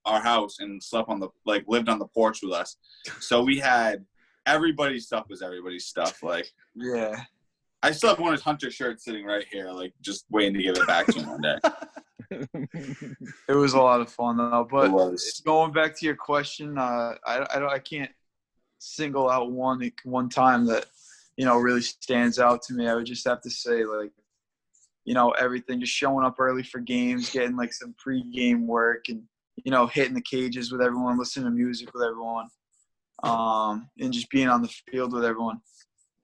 house and lived on the porch with us. So we had everybody's stuff was everybody's stuff. Like, yeah. I still have one of Hunter's shirts sitting right here, like just waiting to give it back to him one day. It was a lot of fun though. But going back to your question, I can't single out one time that really stands out to me. I would just have to say everything, just showing up early for games, getting like some pre-game work, and hitting the cages with everyone, listening to music with everyone, and just being on the field with everyone.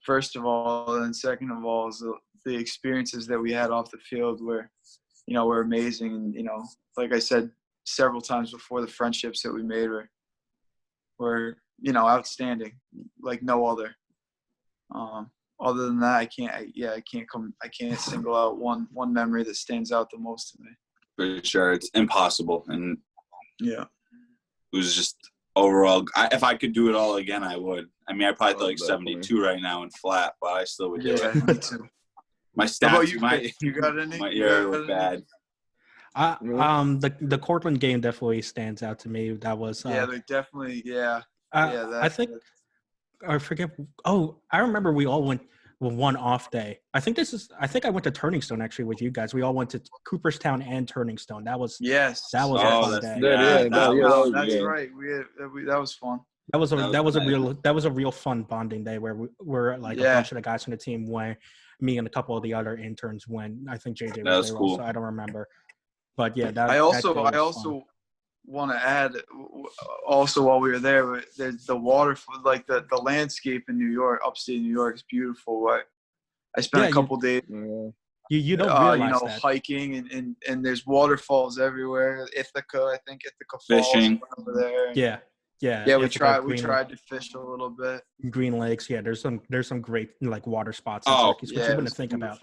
First of all, and second of all, is the experiences that we had off the field were amazing. And, like I said several times before, the friendships that we made were outstanding, like no other. Other than that, I can't single out one memory that stands out the most to me. For sure. It's impossible. And yeah, it was just overall, if I could do it all again, I would. I mean, I probably throw like 72 right now and flat, but I still would do it. Me too. My stats, you got any? My ear was bad. The Cortland game definitely stands out to me. That was Yeah, they definitely. Yeah. I think I forget. Oh, I remember we all went one off day. I think I went to Turning Stone actually with you guys. We all went to Cooperstown and Turning Stone. That was Yes. a fun day. Yeah, that was That's good. right. That was fun. That was nice. a real fun bonding day where we're like a Yeah. bunch of the guys from the team went. Me and a couple of the other interns went. I think JJ That was was there cool. also. I don't remember, but yeah, that I day also was fun. want to add, also while we were there, the water, like the landscape in New York, upstate New York, is beautiful. I spent a couple days, You don't realize that. hiking and there's waterfalls everywhere. Ithaca Falls Fishing. over there. Yeah. Yeah, we Ithaca, tried to fish a little bit. Green Lakes. Yeah, there's some great like water spots in Oh, Syracuse, which you wouldn't think about.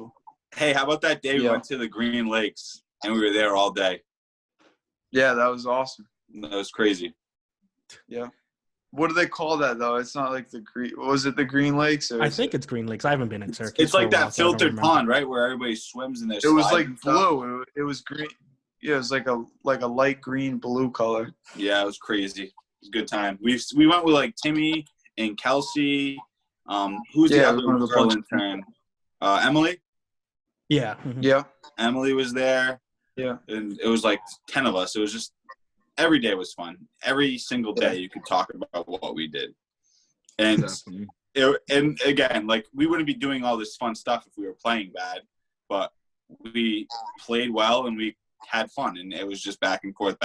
Hey, how about that day we went to the Green Lakes and we were there all day? Yeah, that was awesome. That was crazy. Yeah. What do they call that though? It's not like the Green. Was it the Green Lakes? Or I think it's Green Lakes. I haven't been in Syracuse. It's like for a while, that so I don't filtered remember. pond, right, where everybody swims in there. It was like blue. It was green. Yeah, it was like a light green blue color. Yeah, it was crazy. It was a good time. We went with like Timmy and Kelsey. Who's the other girl intern? Emily. Yeah. Mm-hmm. Yeah. Emily was there. Yeah. And it was like 10 of us. It was just every day was fun. Every single day you could talk about what we did. And and again, like we wouldn't be doing all this fun stuff if we were playing bad, but we played well and we had fun, and it was just back and forth.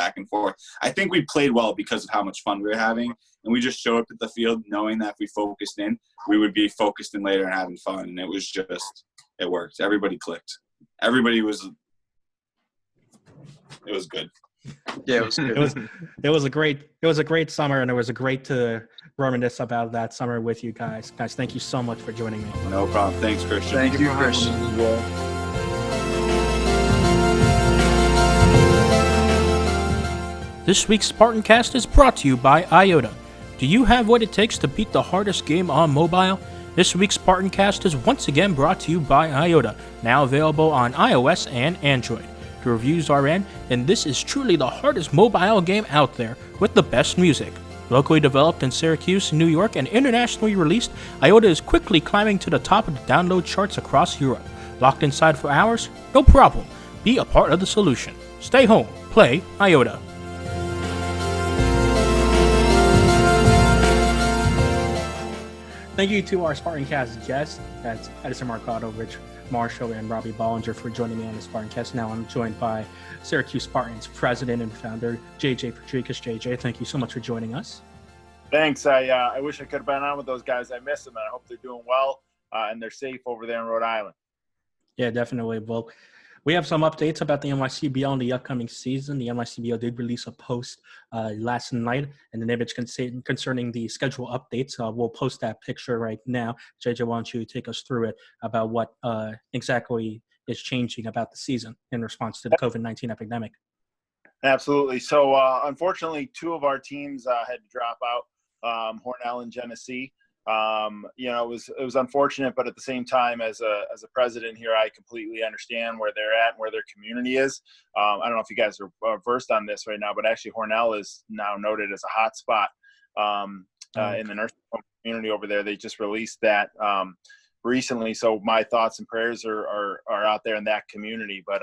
I think we played well because of how much fun we were having, and we just showed up at the field knowing that if we focused in, we would be focused in later and having fun, and it worked. Everybody clicked. It was good. Yeah, it was good. It was a great summer, and it was a great to reminisce about that summer with you guys. Guys, thank you so much for joining me. No problem. Thanks, Christian. Thank you, Christian. This week's SpartanCast is brought to you by Iota. Do you have what it takes to beat the hardest game on mobile? This week's SpartanCast is once again brought to you by Iota, now available on iOS and Android. The reviews are in, and this is truly the hardest mobile game out there with the best music. Locally developed in Syracuse, New York, and internationally released, Iota is quickly climbing to the top of the download charts across Europe. Locked inside for hours? No problem. Be a part of the solution. Stay home. Play Iota. Thank you to our SpartanCast guests. That's Edison Mercado, Rich Marshall, and Robbie Ballinger for joining me on the SpartanCast. Now I'm joined by Syracuse Spartans president and founder, JJ Patricus. JJ, thank you so much for joining us. Thanks. I wish I could have been on with those guys. I miss them, and I hope they're doing well and they're safe over there in Rhode Island. Yeah, definitely. Well, we have some updates about the NYCBL in the upcoming season. The NYCBL did release a post last night in the image concerning the schedule updates. We'll post that picture right now. JJ, why don't you take us through it about what exactly is changing about the season in response to the COVID-19 epidemic? Absolutely. So, unfortunately, two of our teams had to drop out, Hornell and Genesee. It was unfortunate, but at the same time, as a president here, I completely understand where they're at and where their community is. I don't know if you guys are versed on this right now, but actually Hornell is now noted as a hot spot in the nursing home community over there. They just released that recently, so my thoughts and prayers are out there in that community. But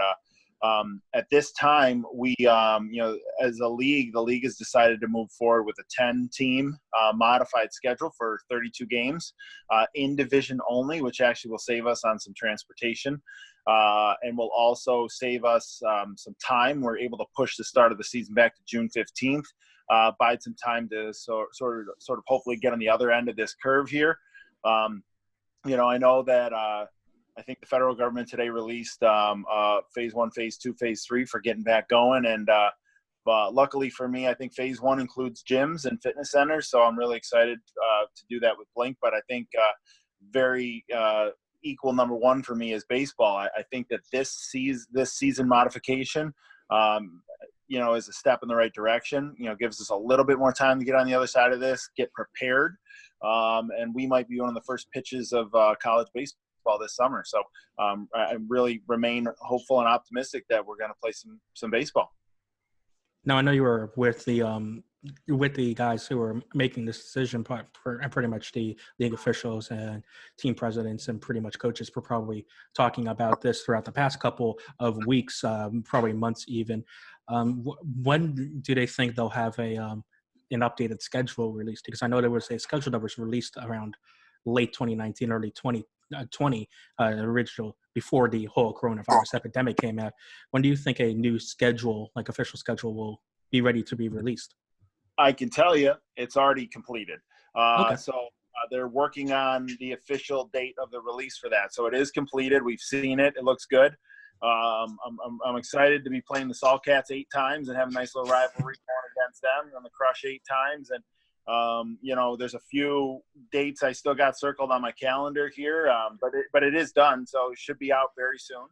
at this time, we, as a league, the league has decided to move forward with a 10-team modified schedule for 32 games in division only, which actually will save us on some transportation and will also save us some time. We're able to push the start of the season back to June 15th, bide some time to sort of hopefully get on the other end of this curve here. I know that I think the federal government today released phase 1, phase 2, phase 3 for getting back going. And luckily for me, I think phase 1 includes gyms and fitness centers. So I'm really excited to do that with Blink. But I think very equal number one for me is baseball. I think that this season modification, is a step in the right direction. Gives us a little bit more time to get on the other side of this, get prepared. And we might be one of the first pitches of college baseball baseball this summer. So I really remain hopeful and optimistic that we're going to play some baseball. Now, I know you were with the guys who were making this decision, and pretty much the league officials and team presidents and pretty much coaches were probably talking about this throughout the past couple of weeks, probably months even. When do they think they'll have an updated schedule released? Because I know there was a schedule that was released around late 2019, early 2020, original, before the whole coronavirus epidemic came out. When do you think a new schedule, like official schedule, will be ready to be released? I can tell you it's already completed. Okay. So they're working on the official date of the release for that. So it is completed. We've seen it. It looks good. I'm excited to be playing the Saltcats 8 times and have a nice little rivalry going against them on the Crush 8 times. And, there's a few dates I still got circled on my calendar here, but it is done. So it should be out very soon.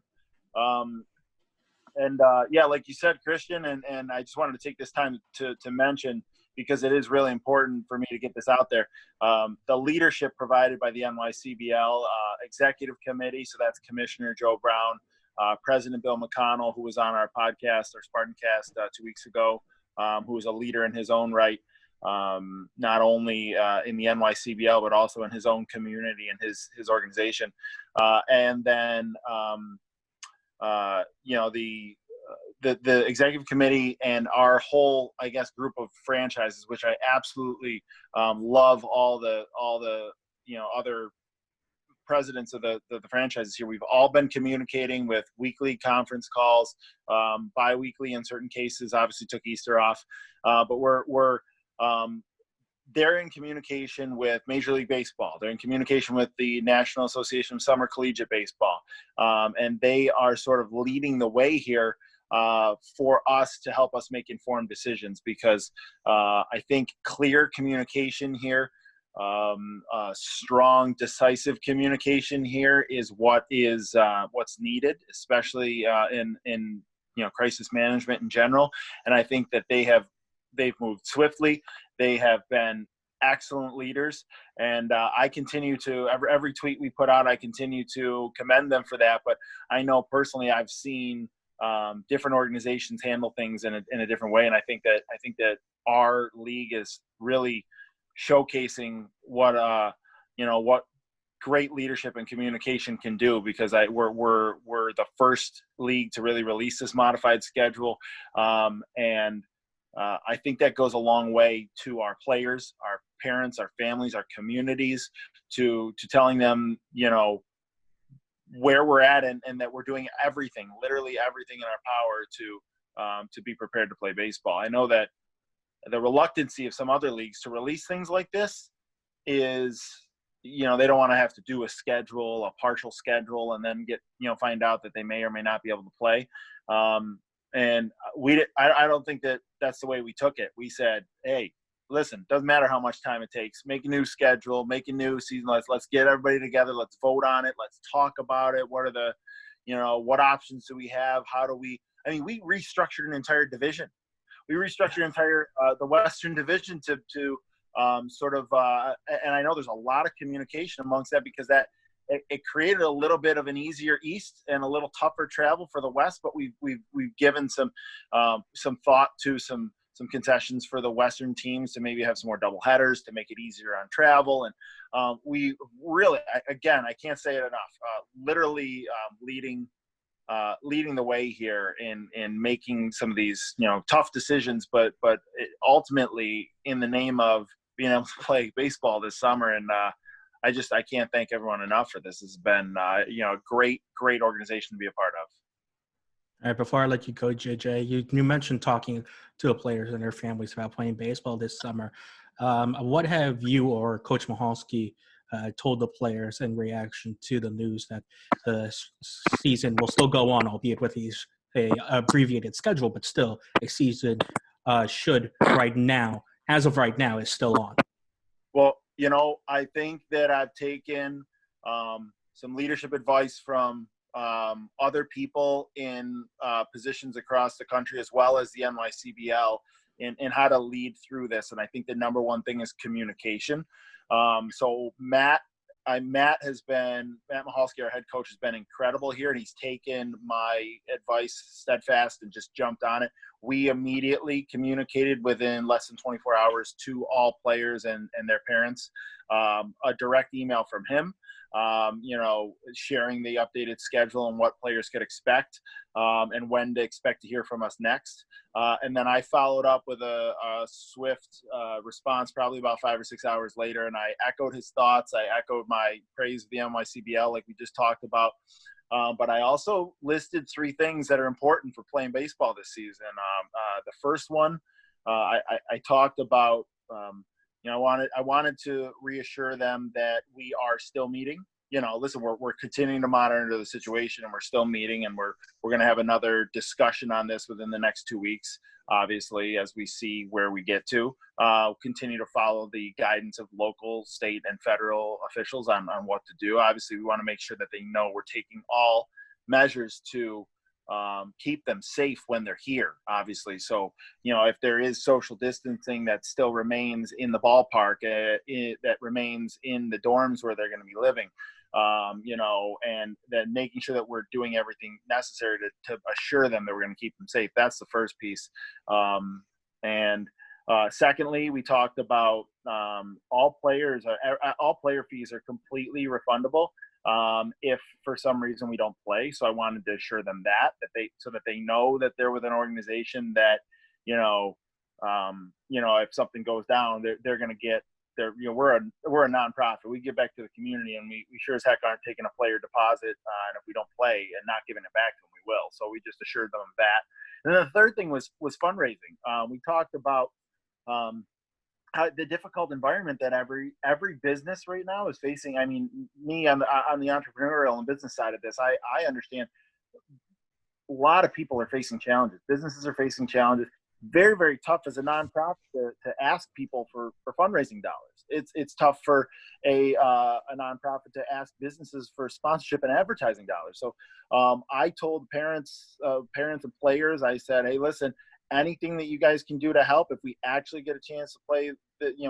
Like you said, Christian, and I just wanted to take this time to mention, because it is really important for me to get this out there. The leadership provided by the NYCBL executive committee, so that's Commissioner Joe Brown, President Bill McConnell, who was on our podcast, our SpartanCast 2 weeks ago, who was a leader in his own right, not only in the NYCBL, but also in his own community and his organization. And then the executive committee and our whole, I guess, group of franchises, which I absolutely love all the other presidents of the franchises here. We've all been communicating with weekly conference calls, bi-weekly in certain cases. Obviously took Easter off, but they're in communication with Major League Baseball. They're in communication with the National Association of Summer Collegiate Baseball. And they are sort of leading the way here for us to help us make informed decisions, because I think clear communication here, strong, decisive communication here is what's needed, especially in crisis management in general. And I think that they've moved swiftly. They have been excellent leaders, and I continue to every tweet we put out, I continue to commend them for that. But I know personally, I've seen different organizations handle things in a different way, and I think that our league is really showcasing what great leadership and communication can do, because we're the first league to really release this modified schedule, and I think that goes a long way to our players, our parents, our families, our communities, to telling them, where we're at, and that we're doing everything, literally everything in our power to be prepared to play baseball. I know that the reluctancy of some other leagues to release things like this is, they don't want to have to do a schedule, a partial schedule, and then find out that they may or may not be able to play. And I don't think that that's the way we took it. We said, hey, listen, doesn't matter how much time it takes. Make a new schedule, make a new season. Let's get everybody together. Let's vote on it. Let's talk about it. What are what options do we have? We restructured an entire division. We restructured the Western Division to and I know there's a lot of communication amongst that, because it created a little bit of an easier East and a little tougher travel for the West, but we've given some thought to some concessions for the Western teams to maybe have some more double headers to make it easier on travel. And we really, again, I can't say it enough, literally leading the way here in making some of these tough decisions, but ultimately in the name of being able to play baseball this summer. And I can't thank everyone enough for this. It's been a great organization to be a part of. All right, before I let you go, JJ, you mentioned talking to the players and their families about playing baseball this summer. What have you or Coach Mahalski told the players in reaction to the news that the season will still go on, albeit with a abbreviated schedule, but still a season as of right now, is still on? Well, I think that I've taken some leadership advice from other people in positions across the country, as well as the NYCBL, in how to lead through this. And I think the number one thing is communication. So Matt Matt Mahalski, our head coach, has been incredible here, and he's taken my advice steadfast and just jumped on it. We immediately communicated within less than 24 hours to all players and their parents, a direct email from him, sharing the updated schedule and what players could expect, and when to expect to hear from us next. And then I followed up with a swift response probably about 5 or 6 hours later, and I echoed his thoughts. I echoed my praise of the NYCBL like we just talked about. But I also listed 3 things that are important for playing baseball this season. The first one, I talked about, I wanted to reassure them that we are still meeting. Listen, we're continuing to monitor the situation, and we're still meeting, and we're going to have another discussion on this within the next 2 weeks, obviously, as we see where we get to. Continue to follow the guidance of local, state, and federal officials on what to do. Obviously, we want to make sure that they know we're taking all measures to keep them safe when they're here, obviously. So, if there is social distancing that still remains in the ballpark, that remains in the dorms where they're going to be living, and then making sure that we're doing everything necessary to assure them that we're going to keep them safe. That's the first piece. Secondly, we talked about all player fees are completely refundable if for some reason we don't play. So I wanted to assure them that they know that they're with an organization that, if something goes down, they're going to get their, we're a nonprofit. We give back to the community, and we sure as heck aren't taking a player deposit. And if we don't play and not giving it back to them, we will. So we just assured them of that. And then the third thing was fundraising. We talked about how the difficult environment that every business right now is facing. I mean, me on the entrepreneurial and business side of this, I understand a lot of people are facing challenges. Businesses are facing challenges. Very, very tough as a nonprofit to ask people for fundraising dollars. It's tough for a nonprofit to ask businesses for sponsorship and advertising dollars. So I told parents and players, I said, hey, listen, anything that you guys can do to help. If we actually get a chance to play,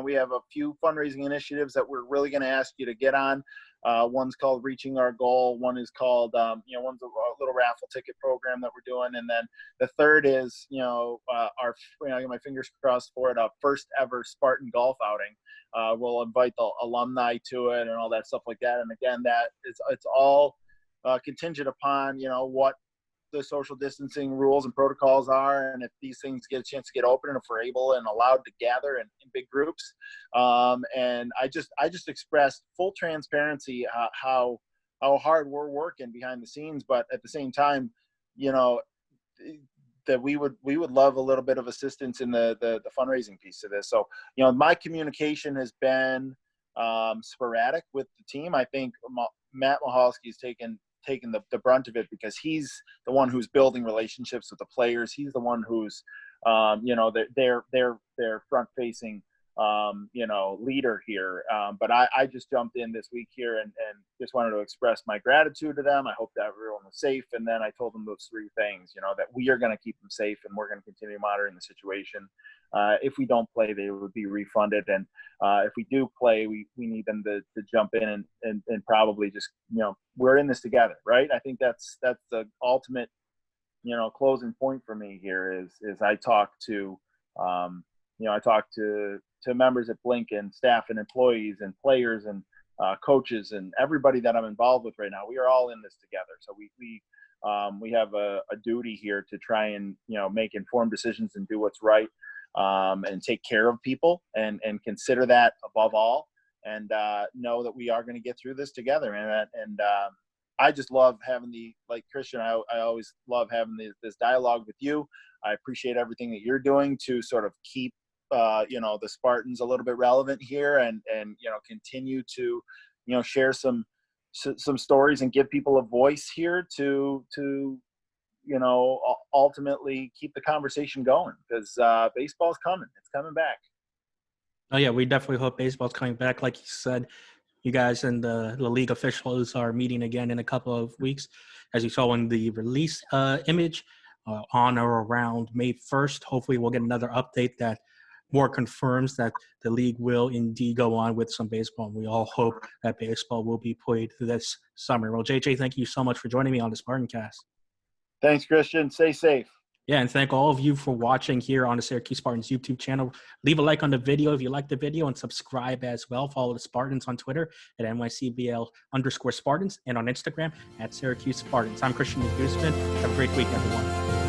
we have a few fundraising initiatives that we're really going to ask you to get on. One's called Reaching Our Goal. One is called, one's a little raffle ticket program that we're doing. And then the third is, I get my fingers crossed for it, first ever Spartan golf outing. We'll invite the alumni to it and all that stuff like that. And again, it's all contingent upon, what the social distancing rules and protocols are, and if these things get a chance to get open, and if we're able and allowed to gather in big groups. And I just expressed full transparency how hard we're working behind the scenes, but at the same time, that we would love a little bit of assistance in the fundraising piece of this. So, my communication has been sporadic with the team. I think Matt Mahalski's taken the brunt of it because he's the one who's building relationships with the players. He's the one who's, their front facing, leader here. But I just jumped in this week here and just wanted to express my gratitude to them. I hope that everyone was safe. And then I told them those 3 things, that we are going to keep them safe and we're going to continue monitoring the situation. If we don't play, they would be refunded. And if we do play, we need them to jump in and probably just, we're in this together, right? I think that's the ultimate, closing point for me here is I talk to, to members at Blink and staff and employees and players and coaches and everybody that I'm involved with right now. We are all in this together. So we have a duty here to try and, make informed decisions and do what's right. And take care of people and consider that above all, and know that we are going to get through this together. And I just love having like Christian, I always love having this dialogue with you. I appreciate everything that you're doing to sort of keep, the Spartans a little bit relevant here and continue to, share some stories and give people a voice here to ultimately keep the conversation going because baseball's coming. It's coming back. Oh, yeah, we definitely hope baseball's coming back. Like you said, you guys and the league officials are meeting again in a couple of weeks. As you saw in the release image on or around May 1st, hopefully we'll get another update that more confirms that the league will indeed go on with some baseball. And we all hope that baseball will be played this summer. Well, JJ, thank you so much for joining me on the SpartanCast. Thanks, Christian. Stay safe. Yeah, and thank all of you for watching here on the Syracuse Spartans YouTube channel. Leave a like on the video if you like the video and subscribe as well. Follow the Spartans on Twitter at NYCBL_Spartans and on Instagram at Syracuse Spartans. I'm Christian De Guzman. Have a great week, everyone.